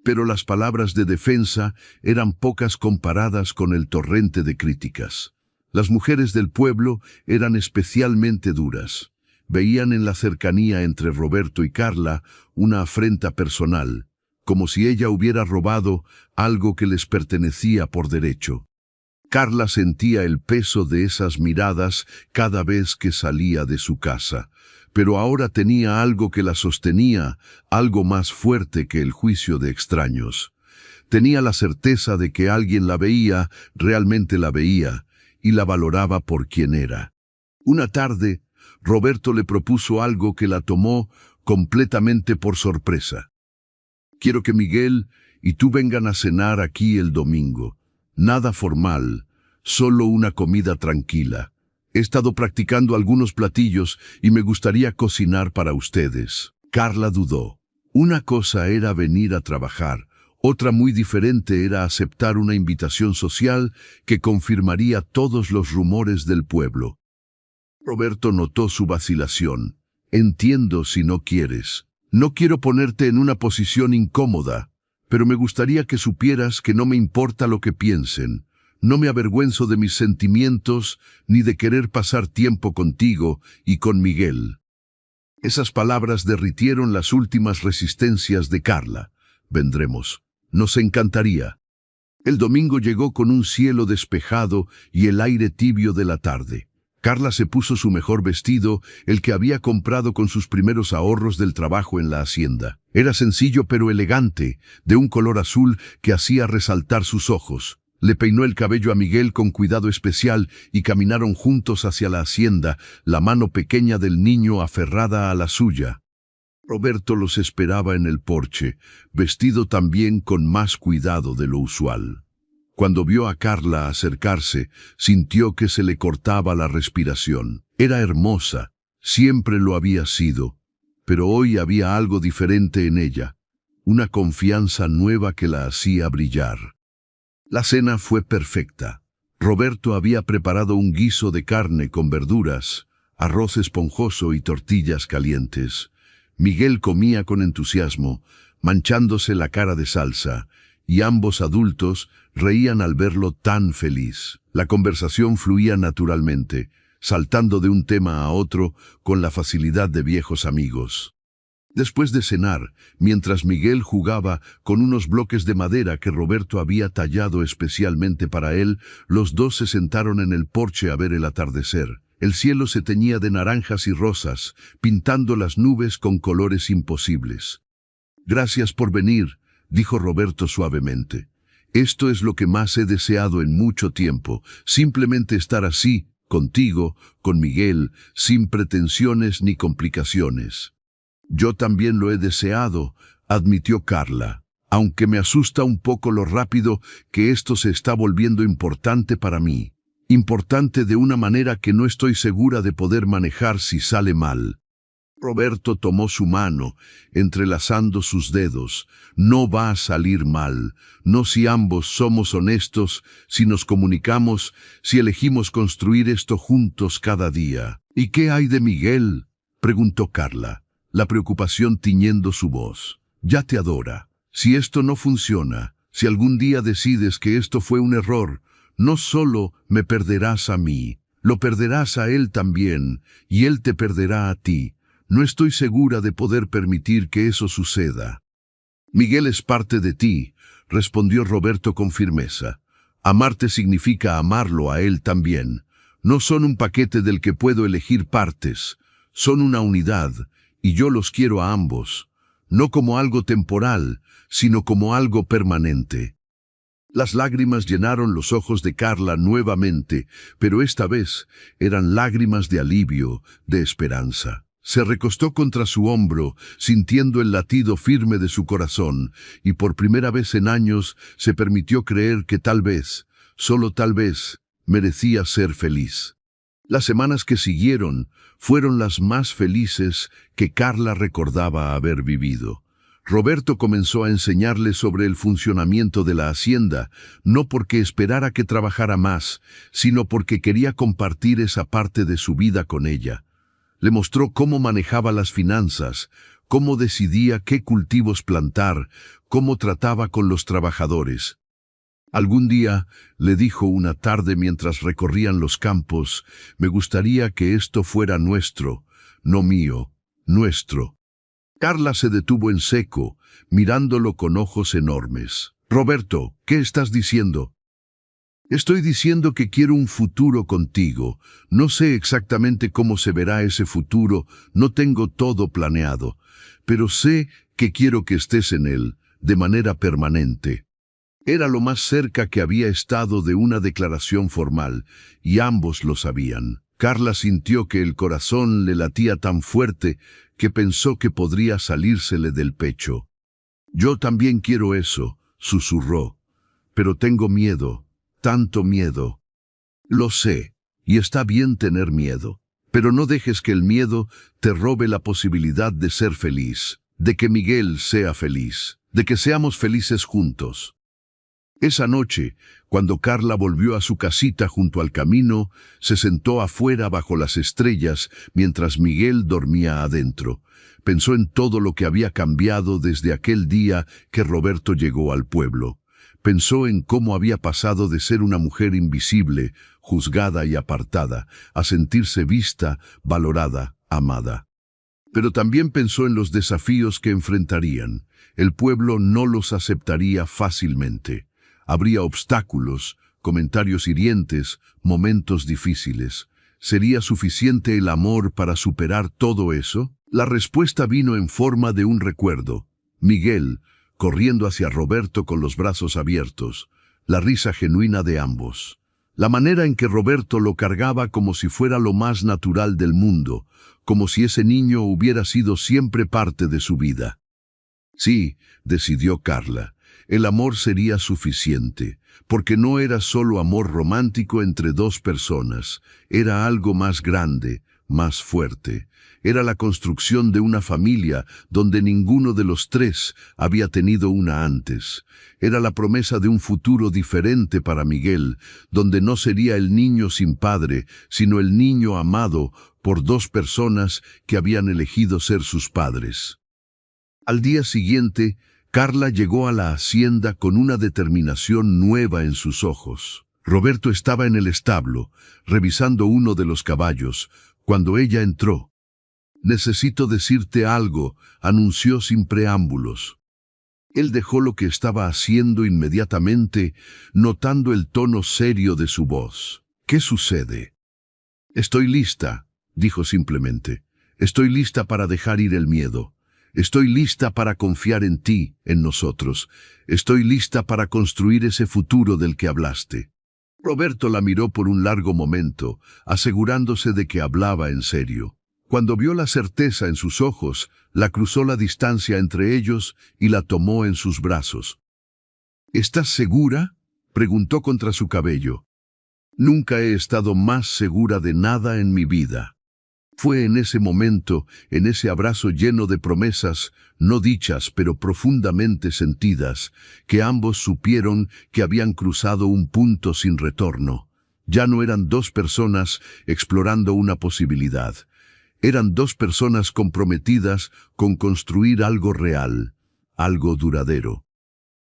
Pero las palabras de defensa eran pocas comparadas con el torrente de críticas. Las mujeres del pueblo eran especialmente duras. Veían en la cercanía entre Roberto y Carla una afrenta personal, como si ella hubiera robado algo que les pertenecía por derecho. Carla sentía el peso de esas miradas cada vez que salía de su casa, pero ahora tenía algo que la sostenía, algo más fuerte que el juicio de extraños. Tenía la certeza de que alguien la veía, realmente la veía, y la valoraba por quien era. Una tarde, Roberto le propuso algo que la tomó completamente por sorpresa. «Quiero que Miguel y tú vengan a cenar aquí el domingo. Nada formal, solo una comida tranquila. He estado practicando algunos platillos y me gustaría cocinar para ustedes». Carla dudó. Una cosa era venir a trabajar, otra muy diferente era aceptar una invitación social que confirmaría todos los rumores del pueblo. Roberto notó su vacilación. «Entiendo si no quieres. No quiero ponerte en una posición incómoda, pero me gustaría que supieras que no me importa lo que piensen. No me avergüenzo de mis sentimientos ni de querer pasar tiempo contigo y con Miguel». Esas palabras derritieron las últimas resistencias de Carla. «Vendremos. Nos encantaría». El domingo llegó con un cielo despejado y el aire tibio de la tarde. Carla se puso su mejor vestido, el que había comprado con sus primeros ahorros del trabajo en la hacienda. Era sencillo pero elegante, de un color azul que hacía resaltar sus ojos. Le peinó el cabello a Miguel con cuidado especial y caminaron juntos hacia la hacienda, la mano pequeña del niño aferrada a la suya. Roberto los esperaba en el porche, vestido también con más cuidado de lo usual. Cuando vio a Carla acercarse, sintió que se le cortaba la respiración. Era hermosa, siempre lo había sido, pero hoy había algo diferente en ella, una confianza nueva que la hacía brillar. La cena fue perfecta. Roberto había preparado un guiso de carne con verduras, arroz esponjoso y tortillas calientes. Miguel comía con entusiasmo, manchándose la cara de salsa, y ambos adultos reían al verlo tan feliz. La conversación fluía naturalmente, saltando de un tema a otro con la facilidad de viejos amigos. Después de cenar, mientras Miguel jugaba con unos bloques de madera que Roberto había tallado especialmente para él, los dos se sentaron en el porche a ver el atardecer. El cielo se teñía de naranjas y rosas, pintando las nubes con colores imposibles. «Gracias por venir», dijo Roberto suavemente. «Esto es lo que más he deseado en mucho tiempo, simplemente estar así, contigo, con Miguel, sin pretensiones ni complicaciones». «Yo también lo he deseado», admitió Carla, «aunque me asusta un poco lo rápido que esto se está volviendo importante para mí. Importante de una manera que no estoy segura de poder manejar si sale mal». Roberto tomó su mano, entrelazando sus dedos. «No va a salir mal, no si ambos somos honestos, si nos comunicamos, si elegimos construir esto juntos cada día». «¿Y qué hay de Miguel?», preguntó Carla. la preocupación tiñendo su voz. Ya te adora. Si esto no funciona, si algún día decides que esto fue un error, no solo me perderás a mí, lo perderás a él también, y él te perderá a ti. No estoy segura de poder permitir que eso suceda. Miguel es parte de ti, respondió Roberto con firmeza. Amarte significa amarlo a él también. No son un paquete del que puedo elegir partes. Son una unidad, y yo los quiero a ambos. No como algo temporal, sino como algo permanente. Las lágrimas llenaron los ojos de Carla nuevamente, pero esta vez eran lágrimas de alivio, de esperanza. Se recostó contra su hombro, sintiendo el latido firme de su corazón, y por primera vez en años se permitió creer que tal vez, solo tal vez, merecía ser feliz. Las semanas que siguieron fueron las más felices que Carla recordaba haber vivido. Roberto comenzó a enseñarle sobre el funcionamiento de la hacienda, no porque esperara que trabajara más, sino porque quería compartir esa parte de su vida con ella. Le mostró cómo manejaba las finanzas, cómo decidía qué cultivos plantar, cómo trataba con los trabajadores. Algún día, le dijo una tarde mientras recorrían los campos, me gustaría que esto fuera nuestro, no mío, nuestro. Carla se detuvo en seco, mirándolo con ojos enormes. Roberto, ¿qué estás diciendo? Estoy diciendo que quiero un futuro contigo. No sé exactamente cómo se verá ese futuro, no tengo todo planeado, pero sé que quiero que estés en él, de manera permanente. Era lo más cerca que había estado de una declaración formal, y ambos lo sabían. Carla sintió que el corazón le latía tan fuerte que pensó que podría salírsele del pecho. Yo también quiero eso, susurró, pero tengo miedo, tanto miedo. Lo sé, y está bien tener miedo, pero no dejes que el miedo te robe la posibilidad de ser feliz, de que Miguel sea feliz, de que seamos felices juntos. Esa noche, cuando Carla volvió a su casita junto al camino, se sentó afuera bajo las estrellas mientras Miguel dormía adentro. Pensó en todo lo que había cambiado desde aquel día que Roberto llegó al pueblo. Pensó en cómo había pasado de ser una mujer invisible, juzgada y apartada, a sentirse vista, valorada, amada. Pero también pensó en los desafíos que enfrentarían. El pueblo no los aceptaría fácilmente. Habría obstáculos, comentarios hirientes, momentos difíciles. ¿Sería suficiente el amor para superar todo eso? La respuesta vino en forma de un recuerdo. Miguel, corriendo hacia Roberto con los brazos abiertos. La risa genuina de ambos. La manera en que Roberto lo cargaba como si fuera lo más natural del mundo, como si ese niño hubiera sido siempre parte de su vida. Sí, decidió Carla. El amor sería suficiente, porque no era solo amor romántico entre dos personas, era algo más grande, más fuerte. Era la construcción de una familia donde ninguno de los tres había tenido una antes. Era la promesa de un futuro diferente para Miguel, donde no sería el niño sin padre, sino el niño amado por dos personas que habían elegido ser sus padres. Al día siguiente, Carla llegó a la hacienda con una determinación nueva en sus ojos. Roberto estaba en el establo, revisando uno de los caballos, cuando ella entró. «Necesito decirte algo», anunció sin preámbulos. Él dejó lo que estaba haciendo inmediatamente, notando el tono serio de su voz. «¿Qué sucede?» «Estoy lista», dijo simplemente. «Estoy lista para dejar ir el miedo. Estoy lista para confiar en ti, en nosotros. Estoy lista para construir ese futuro del que hablaste». Roberto la miró por un largo momento, asegurándose de que hablaba en serio. Cuando vio la certeza en sus ojos, la cruzó la distancia entre ellos y la tomó en sus brazos. «¿Estás segura?», preguntó contra su cabello. «Nunca he estado más segura de nada en mi vida». Fue en ese momento, en ese abrazo lleno de promesas, no dichas pero profundamente sentidas, que ambos supieron que habían cruzado un punto sin retorno. Ya no eran dos personas explorando una posibilidad. Eran dos personas comprometidas con construir algo real, algo duradero.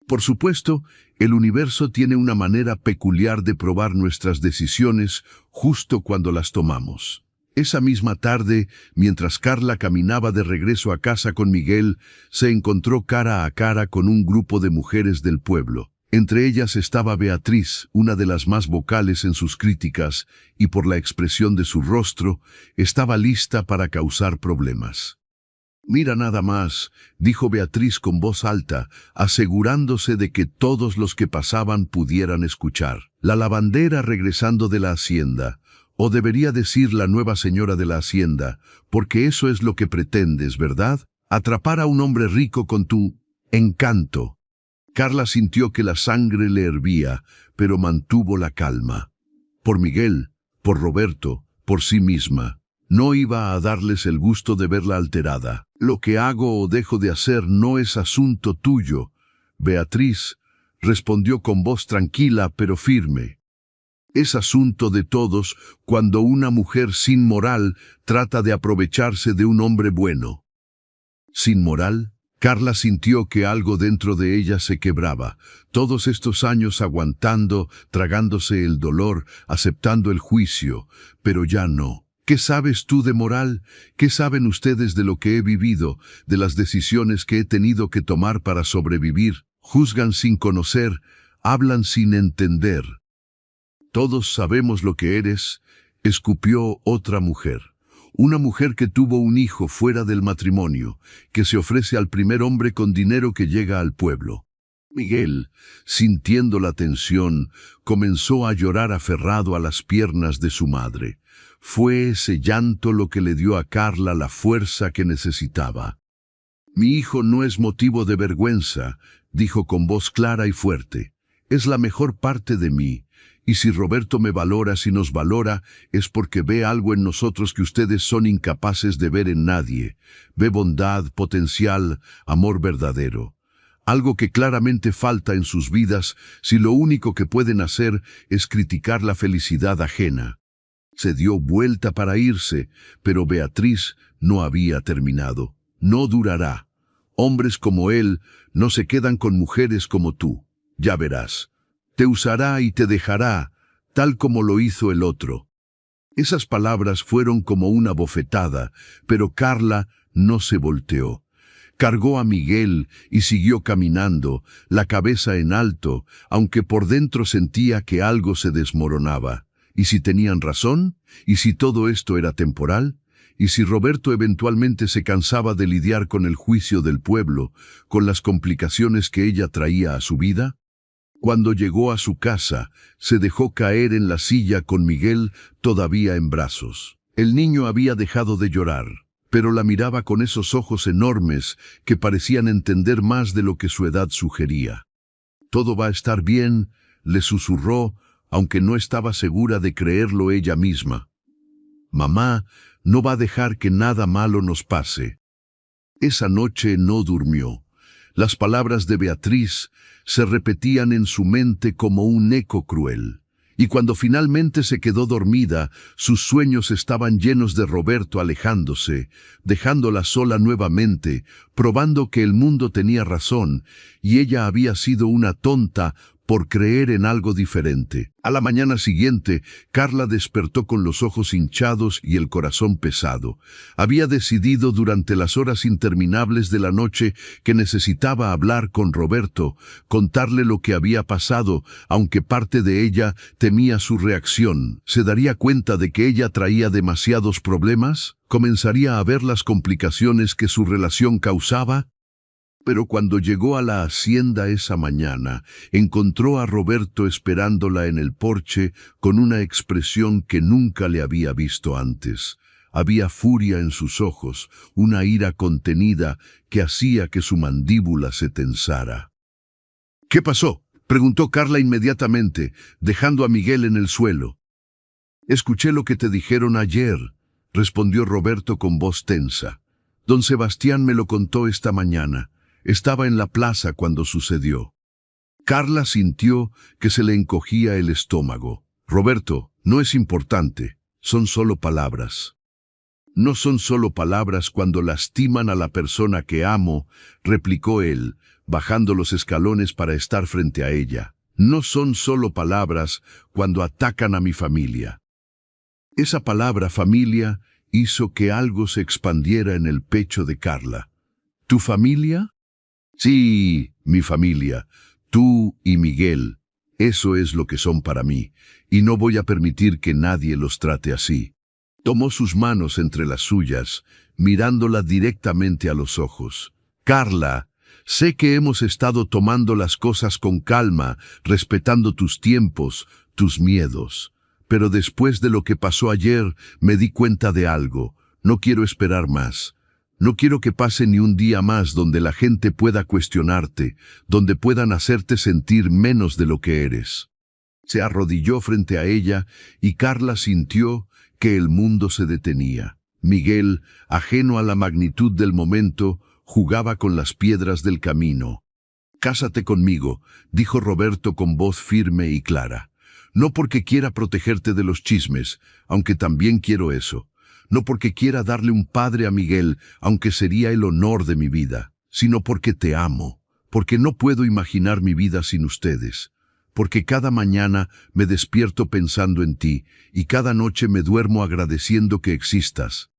Por supuesto, el universo tiene una manera peculiar de probar nuestras decisiones justo cuando las tomamos. Esa misma tarde, mientras Carla caminaba de regreso a casa con Miguel, se encontró cara a cara con un grupo de mujeres del pueblo. Entre ellas estaba Beatriz, una de las más vocales en sus críticas, y por la expresión de su rostro, estaba lista para causar problemas. «Mira nada más», dijo Beatriz con voz alta, asegurándose de que todos los que pasaban pudieran escuchar. La lavandera regresando de la hacienda, o debería decir la nueva señora de la hacienda, porque eso es lo que pretendes, ¿verdad? Atrapar a un hombre rico con tu encanto. Carla sintió que la sangre le hervía, pero mantuvo la calma. Por Miguel, por Roberto, por sí misma. No iba a darles el gusto de verla alterada. «Lo que hago o dejo de hacer no es asunto tuyo», Beatriz respondió con voz tranquila pero firme. «Es asunto de todos cuando una mujer sin moral trata de aprovecharse de un hombre bueno». ¿Sin moral? Carla sintió que algo dentro de ella se quebraba. Todos estos años aguantando, tragándose el dolor, aceptando el juicio, pero ya no. ¿Qué sabes tú de moral? ¿Qué saben ustedes de lo que he vivido, de las decisiones que he tenido que tomar para sobrevivir? Juzgan sin conocer, hablan sin entender. «Todos sabemos lo que eres», escupió otra mujer. «Una mujer que tuvo un hijo fuera del matrimonio, que se ofrece al primer hombre con dinero que llega al pueblo». Miguel, sintiendo la tensión, comenzó a llorar aferrado a las piernas de su madre. Fue ese llanto lo que le dio a Carla la fuerza que necesitaba. «Mi hijo no es motivo de vergüenza», dijo con voz clara y fuerte. «Es la mejor parte de mí, y si Roberto me valora, si nos valora, es porque ve algo en nosotros que ustedes son incapaces de ver en nadie. Ve bondad, potencial, amor verdadero. Algo que claramente falta en sus vidas si lo único que pueden hacer es criticar la felicidad ajena». Se dio vuelta para irse, pero Beatriz no había terminado. «No durará. Hombres como él no se quedan con mujeres como tú. Ya verás. Te usará y te dejará, tal como lo hizo el otro». Esas palabras fueron como una bofetada, pero Carla no se volteó. Cargó a Miguel y siguió caminando, la cabeza en alto, aunque por dentro sentía que algo se desmoronaba. ¿Y si tenían razón? ¿Y si todo esto era temporal? ¿Y si Roberto eventualmente se cansaba de lidiar con el juicio del pueblo, con las complicaciones que ella traía a su vida? Cuando llegó a su casa, se dejó caer en la silla con Miguel todavía en brazos. El niño había dejado de llorar, pero la miraba con esos ojos enormes que parecían entender más de lo que su edad sugería. «Todo va a estar bien», le susurró, aunque no estaba segura de creerlo ella misma. «Mamá no va a dejar que nada malo nos pase». Esa noche no durmió. Las palabras de Beatriz se repetían en su mente como un eco cruel. Y cuando finalmente se quedó dormida, sus sueños estaban llenos de Roberto alejándose, dejándola sola nuevamente, probando que el mundo tenía razón, y ella había sido una tonta por creer en algo diferente. A la mañana siguiente, Carla despertó con los ojos hinchados y el corazón pesado. Había decidido durante las horas interminables de la noche que necesitaba hablar con Roberto, contarle lo que había pasado, aunque parte de ella temía su reacción. ¿Se daría cuenta de que ella traía demasiados problemas? ¿Comenzaría a ver las complicaciones que su relación causaba? Pero cuando llegó a la hacienda esa mañana, encontró a Roberto esperándola en el porche con una expresión que nunca le había visto antes. Había furia en sus ojos, una ira contenida que hacía que su mandíbula se tensara. «¿Qué pasó?», preguntó Carla inmediatamente, dejando a Miguel en el suelo. «Escuché lo que te dijeron ayer», respondió Roberto con voz tensa. «Don Sebastián me lo contó esta mañana. Estaba en la plaza cuando sucedió». Carla sintió que se le encogía el estómago. «Roberto, no es importante, son solo palabras». No son solo palabras cuando lastiman a la persona que amo, replicó él, bajando los escalones para estar frente a ella. No son solo palabras cuando atacan a mi familia. Esa palabra familia hizo que algo se expandiera en el pecho de Carla. ¿Tu familia? Sí, mi familia. Tú y Miguel. Eso es lo que son para mí, y no voy a permitir que nadie los trate así. Tomó sus manos entre las suyas, mirándola directamente a los ojos. Carla, sé que hemos estado tomando las cosas con calma, respetando tus tiempos, tus miedos. Pero después de lo que pasó ayer, me di cuenta de algo. No quiero esperar más. No quiero que pase ni un día más donde la gente pueda cuestionarte, donde puedan hacerte sentir menos de lo que eres. Se arrodilló frente a ella y Carla sintió que el mundo se detenía. Miguel, ajeno a la magnitud del momento, jugaba con las piedras del camino. «Cásate conmigo», dijo Roberto con voz firme y clara. «No porque quiera protegerte de los chismes, aunque también quiero eso. No porque quiera darle un padre a Miguel, aunque sería el honor de mi vida, sino porque te amo, porque no puedo imaginar mi vida sin ustedes, porque cada mañana me despierto pensando en ti y cada noche me duermo agradeciendo que existas».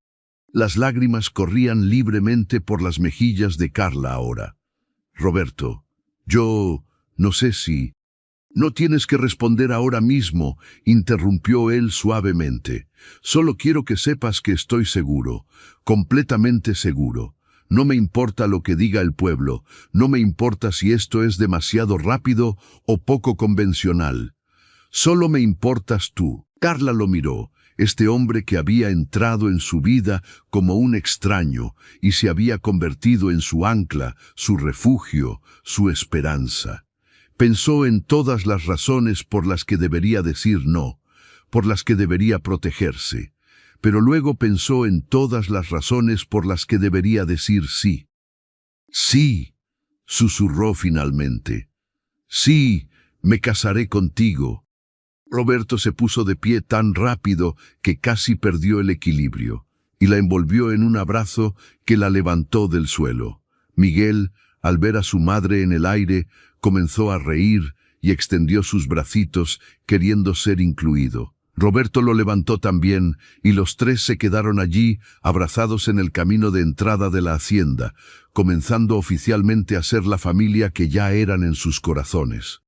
Las lágrimas corrían libremente por las mejillas de Carla ahora. «Roberto, yo no sé si...» «No tienes que responder ahora mismo», interrumpió él suavemente. «Solo quiero que sepas que estoy seguro, completamente seguro. No me importa lo que diga el pueblo, no me importa si esto es demasiado rápido o poco convencional. Solo me importas tú». Carla lo miró, este hombre que había entrado en su vida como un extraño y se había convertido en su ancla, su refugio, su esperanza. Pensó en todas las razones por las que debería decir no, por las que debería protegerse, pero luego pensó en todas las razones por las que debería decir sí. «Sí», susurró finalmente. «Sí, me casaré contigo». Roberto se puso de pie tan rápido que casi perdió el equilibrio, y la envolvió en un abrazo que la levantó del suelo. Miguel, al ver a su madre en el aire, comenzó a reír y extendió sus bracitos, queriendo ser incluido. Roberto lo levantó también, y los tres se quedaron allí, abrazados en el camino de entrada de la hacienda, comenzando oficialmente a ser la familia que ya eran en sus corazones.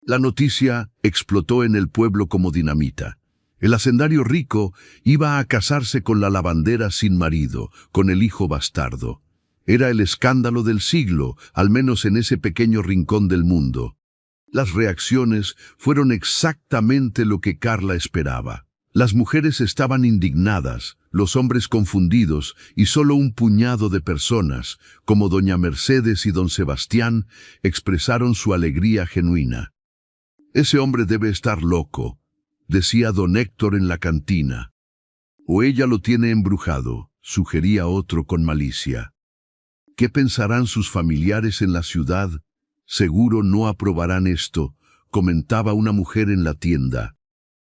La noticia explotó en el pueblo como dinamita. El hacendario rico iba a casarse con la lavandera sin marido, con el hijo bastardo. Era el escándalo del siglo, al menos en ese pequeño rincón del mundo. Las reacciones fueron exactamente lo que Carla esperaba. Las mujeres estaban indignadas, los hombres confundidos, y solo un puñado de personas, como doña Mercedes y don Sebastián, expresaron su alegría genuina. «Ese hombre debe estar loco», decía don Héctor en la cantina. «O ella lo tiene embrujado», sugería otro con malicia. «¿Qué pensarán sus familiares en la ciudad? Seguro no aprobarán esto», comentaba una mujer en la tienda.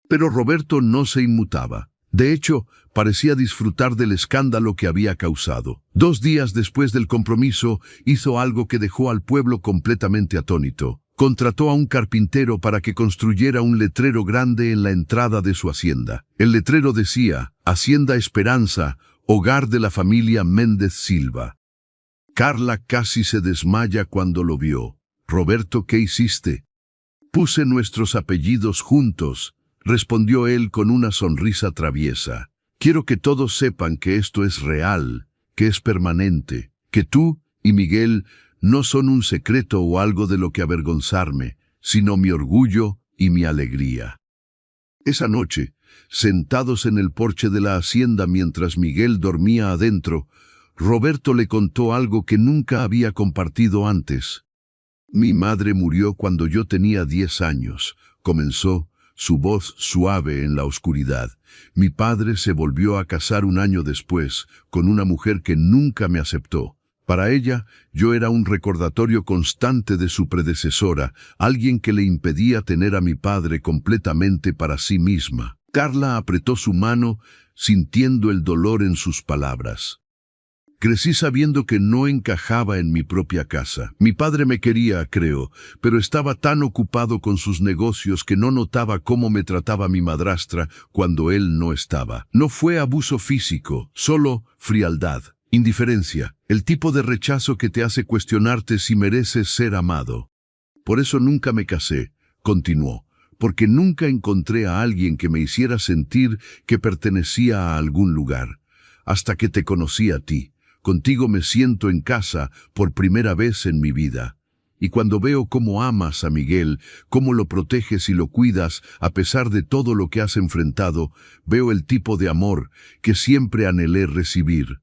Pero Roberto no se inmutaba. De hecho, parecía disfrutar del escándalo que había causado. 2 días después del compromiso, hizo algo que dejó al pueblo completamente atónito. Contrató a un carpintero para que construyera un letrero grande en la entrada de su hacienda. El letrero decía: «Hacienda Esperanza, hogar de la familia Méndez Silva». Carla casi se desmaya cuando lo vio. «Roberto, ¿qué hiciste?» «Puse nuestros apellidos juntos», respondió él con una sonrisa traviesa. «Quiero que todos sepan que esto es real, que es permanente, que tú y Miguel no son un secreto o algo de lo que avergonzarme, sino mi orgullo y mi alegría». Esa noche, sentados en el porche de la hacienda mientras Miguel dormía adentro, Roberto le contó algo que nunca había compartido antes. «Mi madre murió cuando yo tenía 10 años», comenzó, su voz suave en la oscuridad. «Mi padre se volvió a casar un año después, con una mujer que nunca me aceptó. Para ella, yo era un recordatorio constante de su predecesora, alguien que le impedía tener a mi padre completamente para sí misma». Carla apretó su mano, sintiendo el dolor en sus palabras. Crecí sabiendo que no encajaba en mi propia casa. Mi padre me quería, creo, pero estaba tan ocupado con sus negocios que no notaba cómo me trataba mi madrastra cuando él no estaba. No fue abuso físico, solo frialdad, indiferencia, el tipo de rechazo que te hace cuestionarte si mereces ser amado. Por eso nunca me casé, continuó, porque nunca encontré a alguien que me hiciera sentir que pertenecía a algún lugar, hasta que te conocí a ti. Contigo me siento en casa por primera vez en mi vida. Y cuando veo cómo amas a Miguel, cómo lo proteges y lo cuidas a pesar de todo lo que has enfrentado, veo el tipo de amor que siempre anhelé recibir.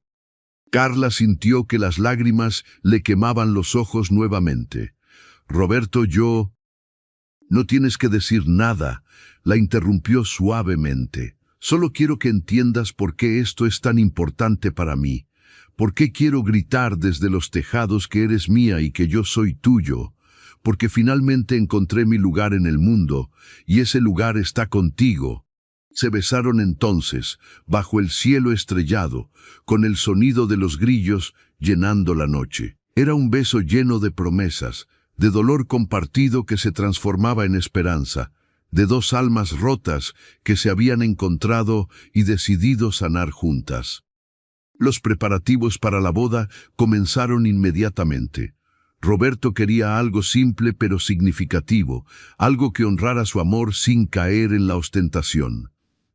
Carla sintió que las lágrimas le quemaban los ojos nuevamente. Roberto, No tienes que decir nada, la interrumpió suavemente. Solo quiero que entiendas por qué esto es tan importante para mí. ¿Por qué quiero gritar desde los tejados que eres mía y que yo soy tuyo? Porque finalmente encontré mi lugar en el mundo, y ese lugar está contigo. Se besaron entonces, bajo el cielo estrellado, con el sonido de los grillos llenando la noche. Era un beso lleno de promesas, de dolor compartido que se transformaba en esperanza, de dos almas rotas que se habían encontrado y decidido sanar juntas. Los preparativos para la boda comenzaron inmediatamente. Roberto quería algo simple pero significativo, algo que honrara su amor sin caer en la ostentación.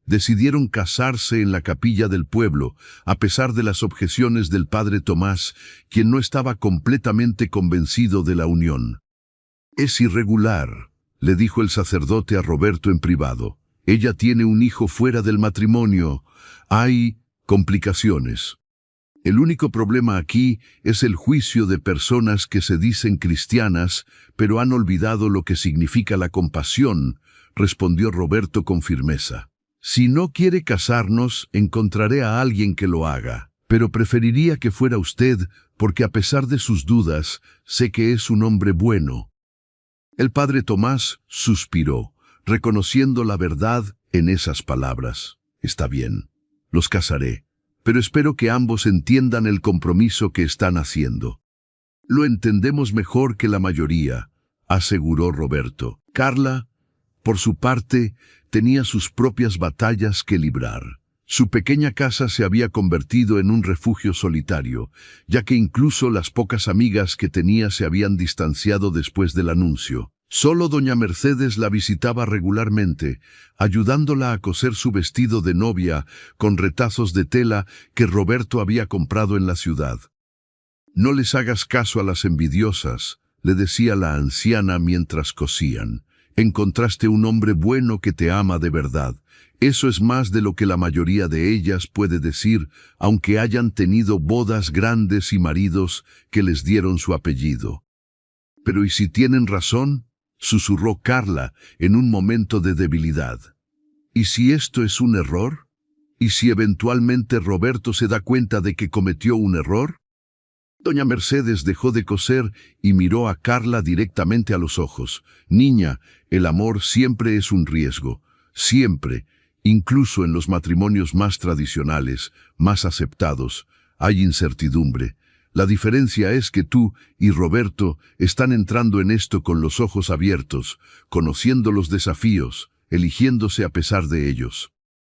Decidieron casarse en la capilla del pueblo, a pesar de las objeciones del padre Tomás, quien no estaba completamente convencido de la unión. «Es irregular», le dijo el sacerdote a Roberto en privado. «Ella tiene un hijo fuera del matrimonio. Hay complicaciones. El único problema aquí es el juicio de personas que se dicen cristianas, pero han olvidado lo que significa la compasión», respondió Roberto con firmeza. «Si no quiere casarnos, encontraré a alguien que lo haga, pero preferiría que fuera usted, porque a pesar de sus dudas, sé que es un hombre bueno». El padre Tomás suspiró, reconociendo la verdad en esas palabras. «Está bien, los casaré, pero espero que ambos entiendan el compromiso que están haciendo». «Lo entendemos mejor que la mayoría», aseguró Roberto. Carla, por su parte, tenía sus propias batallas que librar. Su pequeña casa se había convertido en un refugio solitario, ya que incluso las pocas amigas que tenía se habían distanciado después del anuncio. Solo doña Mercedes la visitaba regularmente, ayudándola a coser su vestido de novia con retazos de tela que Roberto había comprado en la ciudad. «No les hagas caso a las envidiosas», le decía la anciana mientras cosían. «Encontraste un hombre bueno que te ama de verdad. Eso es más de lo que la mayoría de ellas puede decir, aunque hayan tenido bodas grandes y maridos que les dieron su apellido». «Pero ¿y si tienen razón?», susurró Carla en un momento de debilidad. «¿Y si esto es un error? ¿Y si eventualmente Roberto se da cuenta de que cometió un error?». Doña Mercedes dejó de coser y miró a Carla directamente a los ojos. «Niña, el amor siempre es un riesgo, siempre, incluso en los matrimonios más tradicionales, más aceptados, hay incertidumbre. La diferencia es que tú y Roberto están entrando en esto con los ojos abiertos, conociendo los desafíos, eligiéndose a pesar de ellos.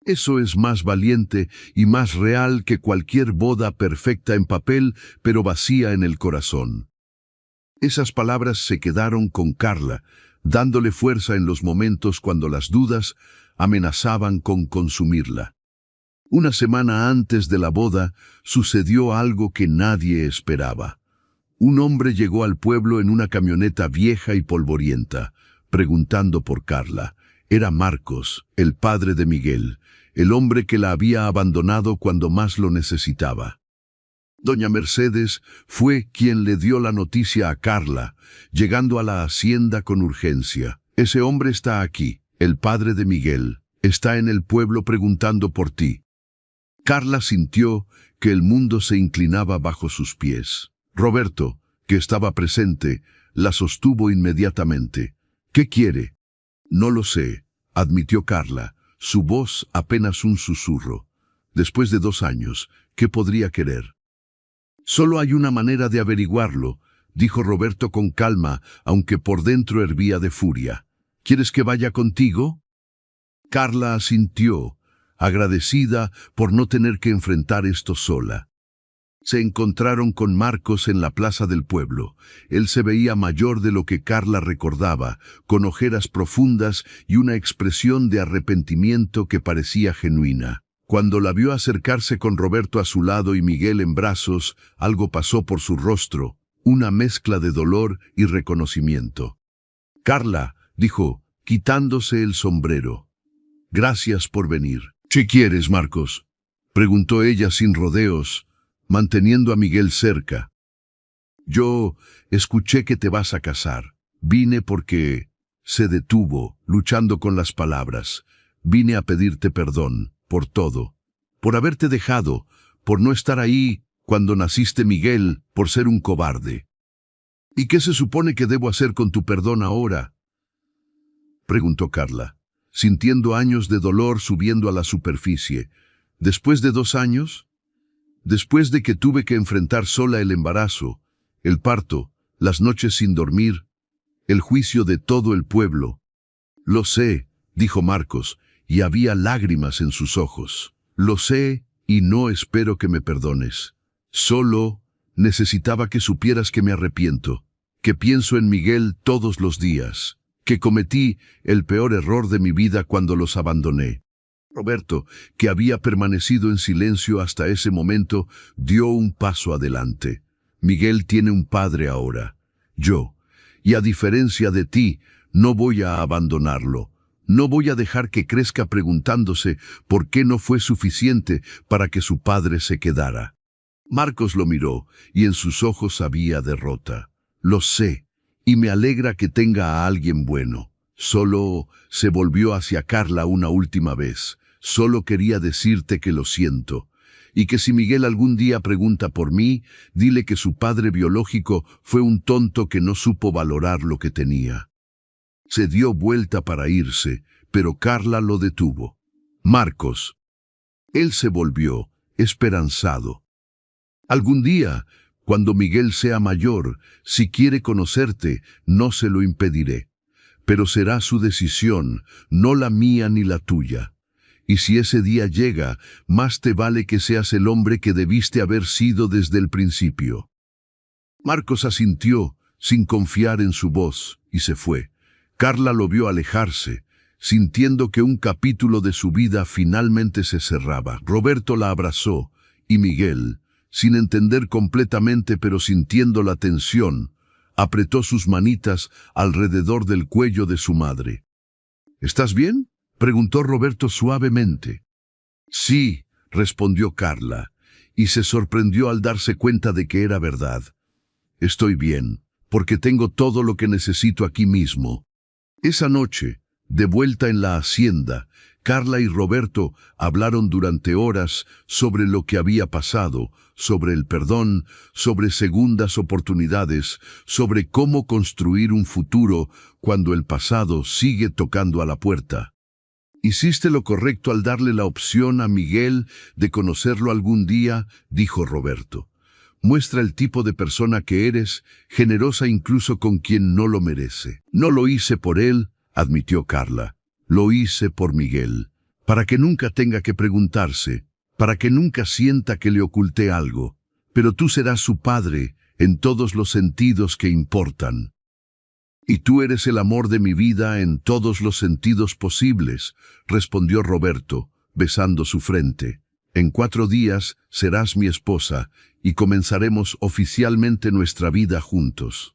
Eso es más valiente y más real que cualquier boda perfecta en papel, pero vacía en el corazón». Esas palabras se quedaron con Carla, dándole fuerza en los momentos cuando las dudas amenazaban con consumirla. Una semana antes de la boda, sucedió algo que nadie esperaba. Un hombre llegó al pueblo en una camioneta vieja y polvorienta, preguntando por Carla. Era Marcos, el padre de Miguel, el hombre que la había abandonado cuando más lo necesitaba. Doña Mercedes fue quien le dio la noticia a Carla, llegando a la hacienda con urgencia. «Ese hombre está aquí, el padre de Miguel, está en el pueblo preguntando por ti». Carla sintió que el mundo se inclinaba bajo sus pies. Roberto, que estaba presente, la sostuvo inmediatamente. «¿Qué quiere?». «No lo sé», admitió Carla. su voz apenas un susurro. Después de 2 años, ¿qué podría querer? Solo hay una manera de averiguarlo, dijo Roberto con calma, aunque por dentro hervía de furia. ¿Quieres que vaya contigo? Carla asintió, agradecida por no tener que enfrentar esto sola. Se encontraron con Marcos en la plaza del pueblo. Él se veía mayor de lo que Carla recordaba, con ojeras profundas y una expresión de arrepentimiento que parecía genuina. Cuando la vio acercarse con Roberto a su lado y Miguel en brazos, algo pasó por su rostro, una mezcla de dolor y reconocimiento. «Carla», dijo, quitándose el sombrero. «Gracias por venir». «¿Qué quieres, Marcos?», preguntó ella sin rodeos, manteniendo a Miguel cerca. «Yo escuché que te vas a casar. Vine porque...» Se detuvo, luchando con las palabras. «Vine a pedirte perdón, por todo. Por haberte dejado, por no estar ahí cuando naciste, Miguel, por ser un cobarde». «¿Y qué se supone que debo hacer con tu perdón ahora?», preguntó Carla, sintiendo años de dolor subiendo a la superficie. «¿Después de 2 años? Después de que tuve que enfrentar sola el embarazo, el parto, las noches sin dormir, el juicio de todo el pueblo». «Lo sé», dijo Marcos, y había lágrimas en sus ojos. «Lo sé, y no espero que me perdones. Solo necesitaba que supieras que me arrepiento, que pienso en Miguel todos los días, que cometí el peor error de mi vida cuando los abandoné». Roberto, que había permanecido en silencio hasta ese momento, dio un paso adelante. «Miguel tiene un padre ahora, yo, y a diferencia de ti, no voy a abandonarlo. No voy a dejar que crezca preguntándose por qué no fue suficiente para que su padre se quedara». Marcos lo miró, y en sus ojos había derrota. «Lo sé, y me alegra que tenga a alguien bueno». Solo se volvió hacia Carla una última vez. «Solo quería decirte que lo siento, y que si Miguel algún día pregunta por mí, dile que su padre biológico fue un tonto que no supo valorar lo que tenía». Se dio vuelta para irse, pero Carla lo detuvo. «Marcos». Él se volvió, esperanzado. «Algún día, cuando Miguel sea mayor, si quiere conocerte, no se lo impediré. Pero será su decisión, no la mía ni la tuya. Y si ese día llega, más te vale que seas el hombre que debiste haber sido desde el principio». Marcos asintió, sin confiar en su voz, y se fue. Carla lo vio alejarse, sintiendo que un capítulo de su vida finalmente se cerraba. Roberto la abrazó, y Miguel, sin entender completamente pero sintiendo la tensión, apretó sus manitas alrededor del cuello de su madre. «¿Estás bien?», preguntó Roberto suavemente. «Sí», respondió Carla, y se sorprendió al darse cuenta de que era verdad. «Estoy bien, porque tengo todo lo que necesito aquí mismo». Esa noche, de vuelta en la hacienda, Carla y Roberto hablaron durante horas sobre lo que había pasado, sobre el perdón, sobre segundas oportunidades, sobre cómo construir un futuro cuando el pasado sigue tocando a la puerta. «Hiciste lo correcto al darle la opción a Miguel de conocerlo algún día», dijo Roberto. «Muestra el tipo de persona que eres, generosa incluso con quien no lo merece». «No lo hice por él», admitió Carla. «Lo hice por Miguel, para que nunca tenga que preguntarse, para que nunca sienta que le oculté algo. Pero tú serás su padre en todos los sentidos que importan. «Y tú eres el amor de mi vida en todos los sentidos posibles», respondió Roberto, besando su frente. «En 4 días serás mi esposa y comenzaremos oficialmente nuestra vida juntos».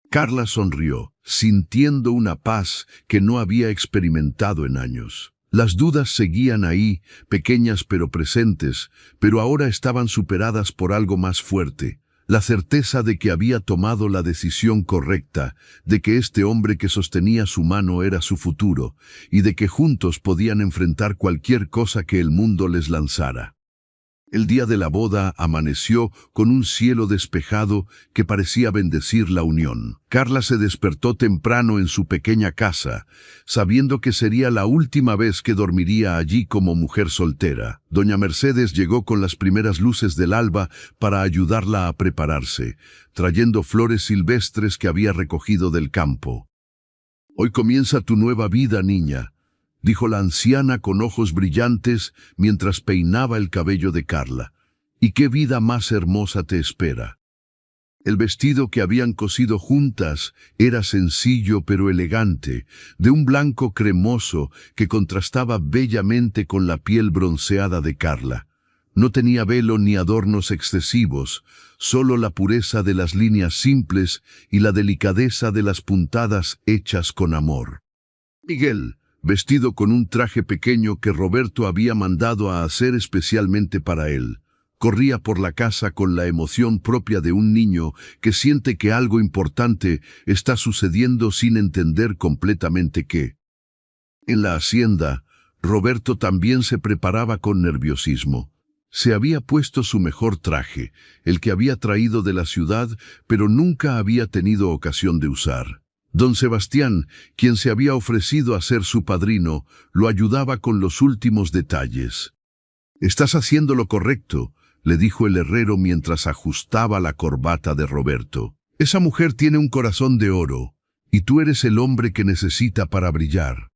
Carla sonrió, sintiendo una paz que no había experimentado en años. Las dudas seguían ahí, pequeñas pero presentes, pero ahora estaban superadas por algo más fuerte. La certeza de que había tomado la decisión correcta, de que este hombre que sostenía su mano era su futuro, y de que juntos podían enfrentar cualquier cosa que el mundo les lanzara. El día de la boda amaneció con un cielo despejado que parecía bendecir la unión. Carla se despertó temprano en su pequeña casa, sabiendo que sería la última vez que dormiría allí como mujer soltera. Doña Mercedes llegó con las primeras luces del alba para ayudarla a prepararse, trayendo flores silvestres que había recogido del campo. «Hoy comienza tu nueva vida, niña», dijo la anciana con ojos brillantes mientras peinaba el cabello de Carla. «¿Y qué vida más hermosa te espera?». El vestido que habían cosido juntas era sencillo pero elegante, de un blanco cremoso que contrastaba bellamente con la piel bronceada de Carla. No tenía velo ni adornos excesivos, solo la pureza de las líneas simples y la delicadeza de las puntadas hechas con amor. Miguel, vestido con un traje pequeño que Roberto había mandado a hacer especialmente para él, corría por la casa con la emoción propia de un niño que siente que algo importante está sucediendo sin entender completamente qué. En la hacienda, Roberto también se preparaba con nerviosismo. Se había puesto su mejor traje, el que había traído de la ciudad, pero nunca había tenido ocasión de usar. Don Sebastián, quien se había ofrecido a ser su padrino, lo ayudaba con los últimos detalles. «Estás haciendo lo correcto», le dijo el herrero mientras ajustaba la corbata de Roberto. «Esa mujer tiene un corazón de oro, y tú eres el hombre que necesita para brillar».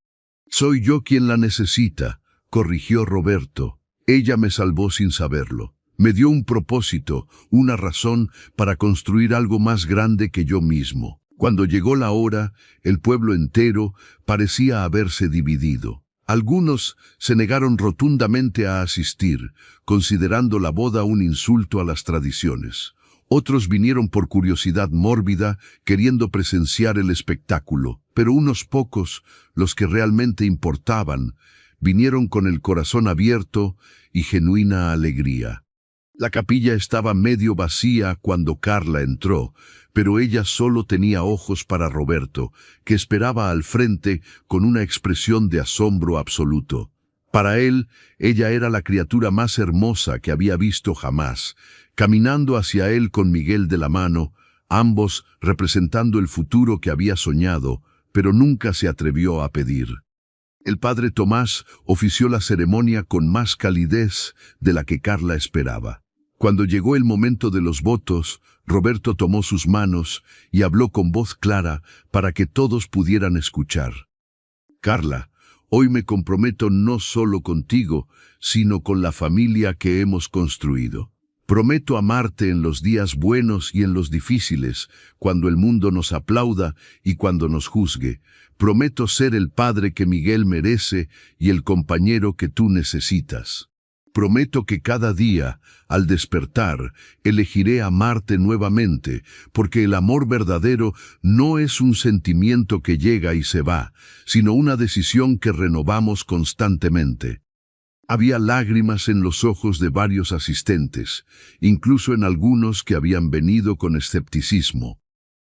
«Soy yo quien la necesita», corrigió Roberto. «Ella me salvó sin saberlo. Me dio un propósito, una razón para construir algo más grande que yo mismo». Cuando llegó la hora, el pueblo entero parecía haberse dividido. Algunos se negaron rotundamente a asistir, considerando la boda un insulto a las tradiciones. Otros vinieron por curiosidad mórbida, queriendo presenciar el espectáculo, pero unos pocos, los que realmente importaban, vinieron con el corazón abierto y genuina alegría. La capilla estaba medio vacía cuando Carla entró, pero ella solo tenía ojos para Roberto, que esperaba al frente con una expresión de asombro absoluto. Para él, ella era la criatura más hermosa que había visto jamás, caminando hacia él con Miguel de la mano, ambos representando el futuro que había soñado, pero nunca se atrevió a pedir. El padre Tomás ofició la ceremonia con más calidez de la que Carla esperaba. Cuando llegó el momento de los votos, Roberto tomó sus manos y habló con voz clara para que todos pudieran escuchar. «Carla, hoy me comprometo no solo contigo, sino con la familia que hemos construido. Prometo amarte en los días buenos y en los difíciles, cuando el mundo nos aplauda y cuando nos juzgue. Prometo ser el padre que Miguel merece y el compañero que tú necesitas. Prometo que cada día, al despertar, elegiré amarte nuevamente, porque el amor verdadero no es un sentimiento que llega y se va, sino una decisión que renovamos constantemente». Había lágrimas en los ojos de varios asistentes, incluso en algunos que habían venido con escepticismo.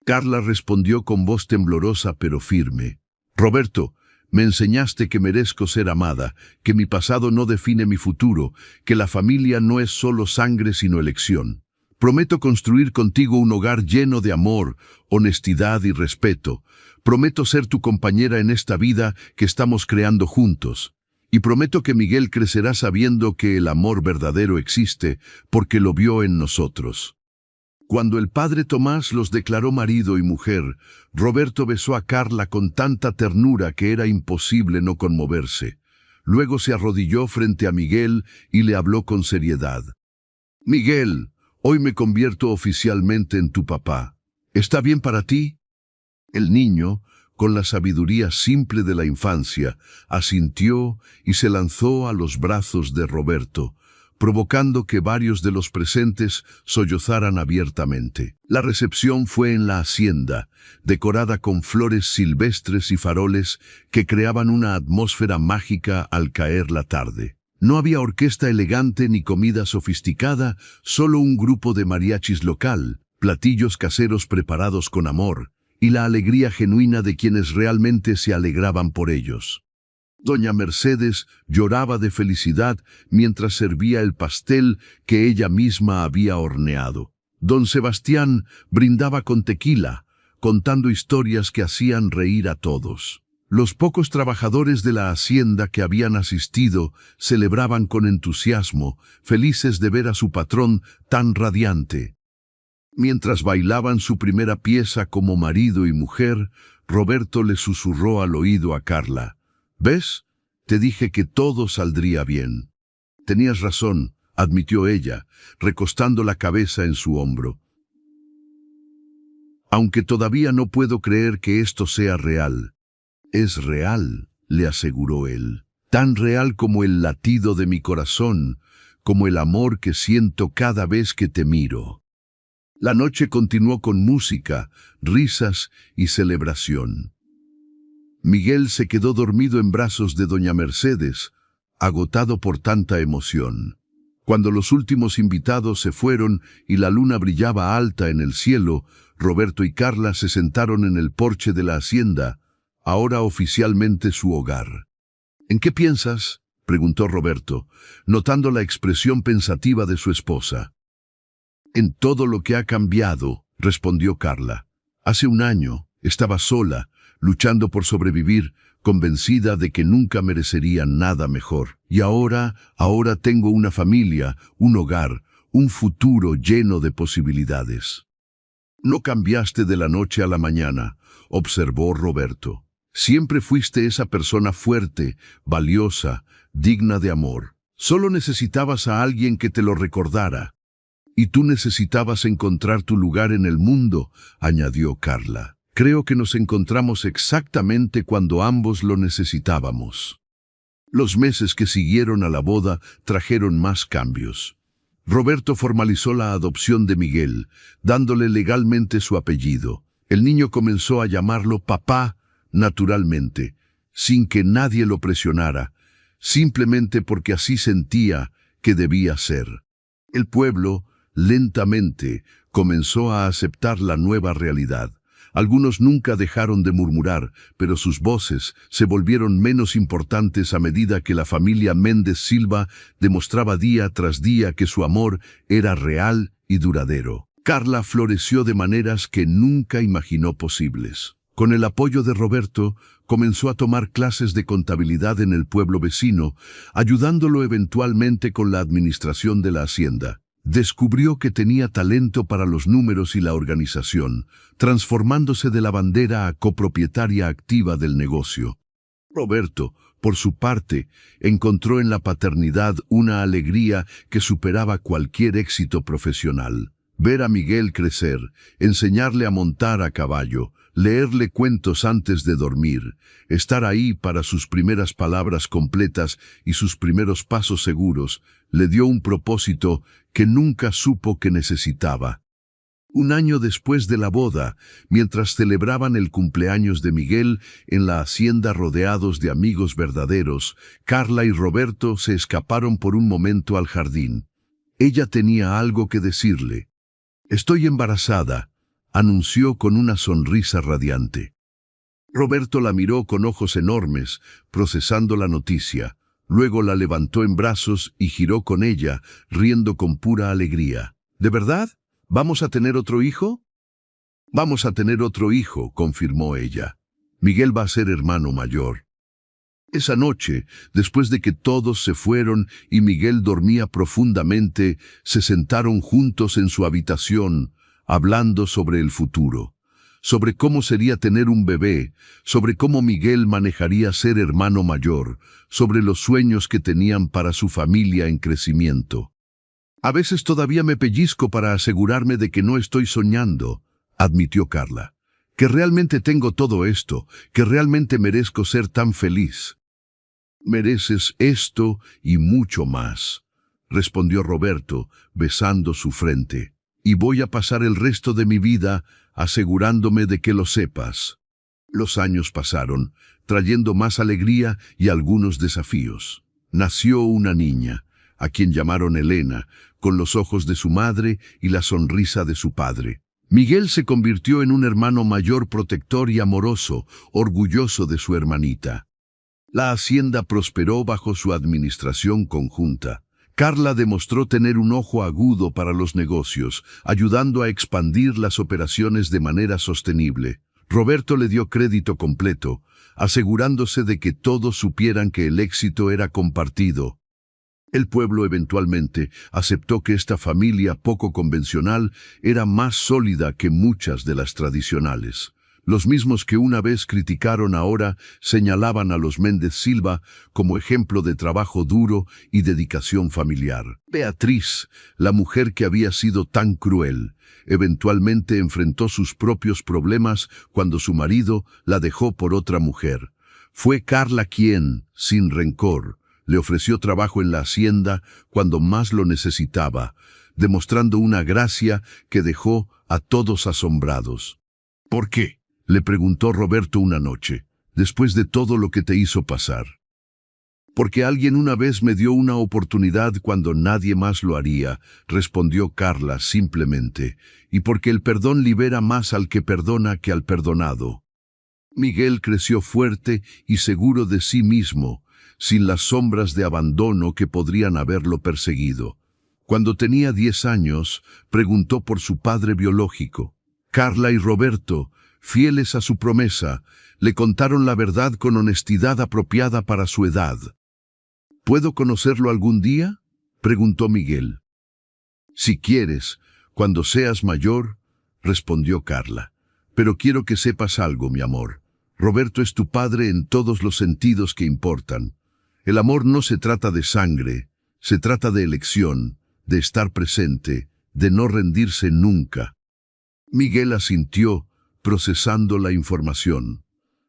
Carla respondió con voz temblorosa pero firme. «Roberto, me enseñaste que merezco ser amada, que mi pasado no define mi futuro, que la familia no es solo sangre sino elección. Prometo construir contigo un hogar lleno de amor, honestidad y respeto. Prometo ser tu compañera en esta vida que estamos creando juntos. Y prometo que Miguel crecerá sabiendo que el amor verdadero existe, porque lo vio en nosotros». Cuando el padre Tomás los declaró marido y mujer, Roberto besó a Carla con tanta ternura que era imposible no conmoverse. Luego se arrodilló frente a Miguel y le habló con seriedad. «Miguel, hoy me convierto oficialmente en tu papá. ¿Está bien para ti?». El niño, con la sabiduría simple de la infancia, asintió y se lanzó a los brazos de Roberto, provocando que varios de los presentes sollozaran abiertamente. La recepción fue en la hacienda, decorada con flores silvestres y faroles que creaban una atmósfera mágica al caer la tarde. No había orquesta elegante ni comida sofisticada, solo un grupo de mariachis local, platillos caseros preparados con amor, y la alegría genuina de quienes realmente se alegraban por ellos. Doña Mercedes lloraba de felicidad mientras servía el pastel que ella misma había horneado. Don Sebastián brindaba con tequila, contando historias que hacían reír a todos. Los pocos trabajadores de la hacienda que habían asistido celebraban con entusiasmo, felices de ver a su patrón tan radiante. Mientras bailaban su primera pieza como marido y mujer, Roberto le susurró al oído a Carla: «¿Ves? Te dije que todo saldría bien». «Tenías razón», admitió ella, recostando la cabeza en su hombro. «Aunque todavía no puedo creer que esto sea real». «Es real», le aseguró él, «tan real como el latido de mi corazón, como el amor que siento cada vez que te miro». La noche continuó con música, risas y celebración. Miguel se quedó dormido en brazos de doña Mercedes, agotado por tanta emoción. Cuando los últimos invitados se fueron y la luna brillaba alta en el cielo, Roberto y Carla se sentaron en el porche de la hacienda, ahora oficialmente su hogar. «¿En qué piensas?», preguntó Roberto, notando la expresión pensativa de su esposa. «En todo lo que ha cambiado», respondió Carla. «Hace un año estaba sola, luchando por sobrevivir, convencida de que nunca merecería nada mejor. Y ahora tengo una familia, un hogar, un futuro lleno de posibilidades». «No cambiaste de la noche a la mañana», observó Roberto. «Siempre fuiste esa persona fuerte, valiosa, digna de amor. Solo necesitabas a alguien que te lo recordara. Y tú necesitabas encontrar tu lugar en el mundo», añadió Carla. «Creo que nos encontramos exactamente cuando ambos lo necesitábamos». Los meses que siguieron a la boda trajeron más cambios. Roberto formalizó la adopción de Miguel, dándole legalmente su apellido. El niño comenzó a llamarlo papá naturalmente, sin que nadie lo presionara, simplemente porque así sentía que debía ser. El pueblo, lentamente, comenzó a aceptar la nueva realidad. Algunos nunca dejaron de murmurar, pero sus voces se volvieron menos importantes a medida que la familia Méndez Silva demostraba día tras día que su amor era real y duradero. Carla floreció de maneras que nunca imaginó posibles. Con el apoyo de Roberto, comenzó a tomar clases de contabilidad en el pueblo vecino, ayudándolo eventualmente con la administración de la hacienda. Descubrió que tenía talento para los números y la organización, transformándose de lavandera a copropietaria activa del negocio. Roberto, por su parte, encontró en la paternidad una alegría que superaba cualquier éxito profesional. Ver a Miguel crecer, enseñarle a montar a caballo, leerle cuentos antes de dormir, estar ahí para sus primeras palabras completas y sus primeros pasos seguros, le dio un propósito que nunca supo que necesitaba. Un año después de la boda, mientras celebraban el cumpleaños de Miguel en la hacienda rodeados de amigos verdaderos, Carla y Roberto se escaparon por un momento al jardín. Ella tenía algo que decirle. «Estoy embarazada», anunció con una sonrisa radiante. Roberto la miró con ojos enormes, procesando la noticia. Luego la levantó en brazos y giró con ella, riendo con pura alegría. «¿De verdad? ¿Vamos a tener otro hijo?» «Vamos a tener otro hijo», confirmó ella. «Miguel va a ser hermano mayor». Esa noche, después de que todos se fueron y Miguel dormía profundamente, se sentaron juntos en su habitación, hablando sobre el futuro, sobre cómo sería tener un bebé, sobre cómo Miguel manejaría ser hermano mayor, sobre los sueños que tenían para su familia en crecimiento. «A veces todavía me pellizco para asegurarme de que no estoy soñando», admitió Carla. «Que realmente tengo todo esto, que realmente merezco ser tan feliz». «Mereces esto y mucho más», respondió Roberto, besando su frente. «Y voy a pasar el resto de mi vida asegurándome de que lo sepas». Los años pasaron, trayendo más alegría y algunos desafíos. Nació una niña, a quien llamaron Elena, con los ojos de su madre y la sonrisa de su padre. Miguel se convirtió en un hermano mayor protector y amoroso, orgulloso de su hermanita. La hacienda prosperó bajo su administración conjunta. Carla demostró tener un ojo agudo para los negocios, ayudando a expandir las operaciones de manera sostenible. Roberto le dio crédito completo, asegurándose de que todos supieran que el éxito era compartido. El pueblo eventualmente aceptó que esta familia poco convencional era más sólida que muchas de las tradicionales. Los mismos que una vez criticaron ahora señalaban a los Méndez Silva como ejemplo de trabajo duro y dedicación familiar. Beatriz, la mujer que había sido tan cruel, eventualmente enfrentó sus propios problemas cuando su marido la dejó por otra mujer. Fue Carla quien, sin rencor, le ofreció trabajo en la hacienda cuando más lo necesitaba, demostrando una gracia que dejó a todos asombrados. ¿Por qué?, le preguntó Roberto una noche, después de todo lo que te hizo pasar. Porque alguien una vez me dio una oportunidad cuando nadie más lo haría, respondió Carla simplemente, y porque el perdón libera más al que perdona que al perdonado. Miguel creció fuerte y seguro de sí mismo, sin las sombras de abandono que podrían haberlo perseguido. Cuando tenía 10 años, preguntó por su padre biológico. Carla y Roberto, fieles a su promesa, le contaron la verdad con honestidad apropiada para su edad. ¿Puedo conocerlo algún día?, preguntó Miguel. Si quieres, cuando seas mayor, respondió Carla. Pero quiero que sepas algo, mi amor. Roberto es tu padre en todos los sentidos que importan. El amor no se trata de sangre, se trata de elección, de estar presente, de no rendirse nunca. Miguel asintió, procesando la información.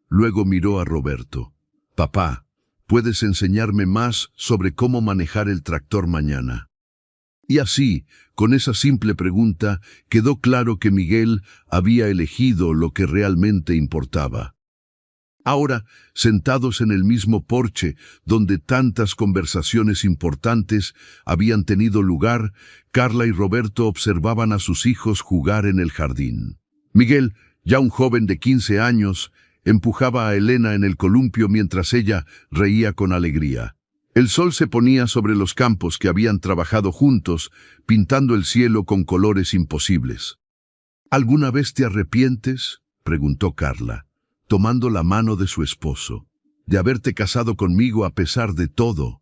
Luego miró a Roberto. Papá, ¿puedes enseñarme más sobre cómo manejar el tractor mañana? Y así, con esa simple pregunta, quedó claro que Miguel había elegido lo que realmente importaba. Ahora, sentados en el mismo porche donde tantas conversaciones importantes habían tenido lugar, Carla y Roberto observaban a sus hijos jugar en el jardín. Miguel, ya un joven de 15 años, empujaba a Elena en el columpio mientras ella reía con alegría. El sol se ponía sobre los campos que habían trabajado juntos, pintando el cielo con colores imposibles. ¿Alguna vez te arrepientes?, preguntó Carla, tomando la mano de su esposo, de haberte casado conmigo a pesar de todo.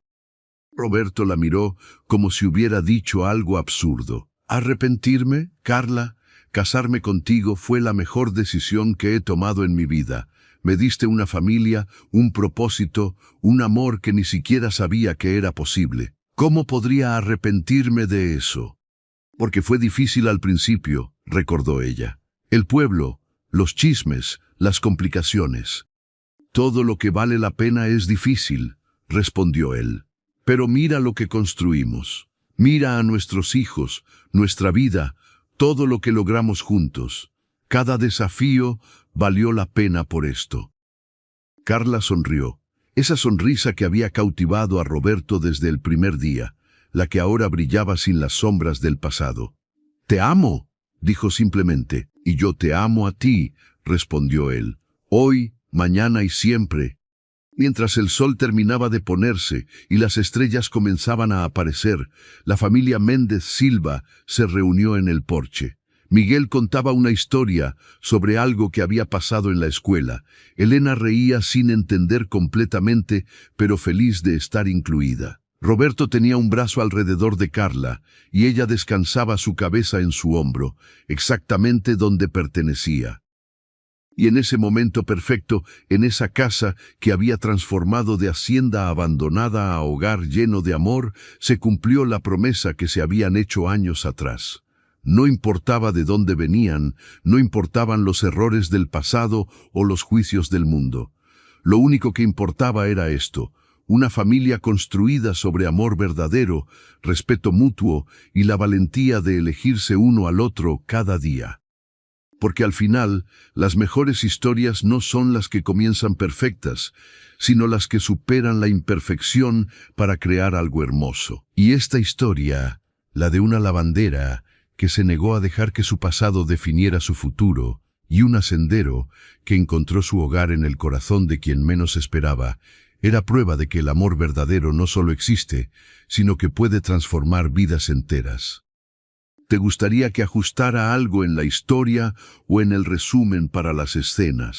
Roberto la miró como si hubiera dicho algo absurdo. ¿Arrepentirme, Carla? Casarme contigo fue la mejor decisión que he tomado en mi vida. Me diste una familia, un propósito, un amor que ni siquiera sabía que era posible. ¿Cómo podría arrepentirme de eso? Porque fue difícil al principio, recordó ella. El pueblo, los chismes, las complicaciones. Todo lo que vale la pena es difícil, respondió él. Pero mira lo que construimos. Mira a nuestros hijos, nuestra vida, todo lo que logramos juntos. Cada desafío valió la pena por esto. Carla sonrió. Esa sonrisa que había cautivado a Roberto desde el primer día, la que ahora brillaba sin las sombras del pasado. «Te amo», dijo simplemente. «Y yo te amo a ti», respondió él. «Hoy, mañana y siempre». Mientras el sol terminaba de ponerse y las estrellas comenzaban a aparecer, la familia Méndez Silva se reunió en el porche. Miguel contaba una historia sobre algo que había pasado en la escuela. Elena reía sin entender completamente, pero feliz de estar incluida. Roberto tenía un brazo alrededor de Carla, y ella descansaba su cabeza en su hombro, exactamente donde pertenecía. Y en ese momento perfecto, en esa casa que había transformado de hacienda abandonada a hogar lleno de amor, se cumplió la promesa que se habían hecho años atrás. No importaba de dónde venían, no importaban los errores del pasado o los juicios del mundo. Lo único que importaba era esto: una familia construida sobre amor verdadero, respeto mutuo y la valentía de elegirse uno al otro cada día. Porque al final, las mejores historias no son las que comienzan perfectas, sino las que superan la imperfección para crear algo hermoso. Y esta historia, la de una lavandera que se negó a dejar que su pasado definiera su futuro, y un hacendero que encontró su hogar en el corazón de quien menos esperaba, Era prueba de que el amor verdadero no solo existe, sino que puede transformar vidas enteras. ¿Te gustaría que ajustara algo en la historia o en el resumen para las escenas?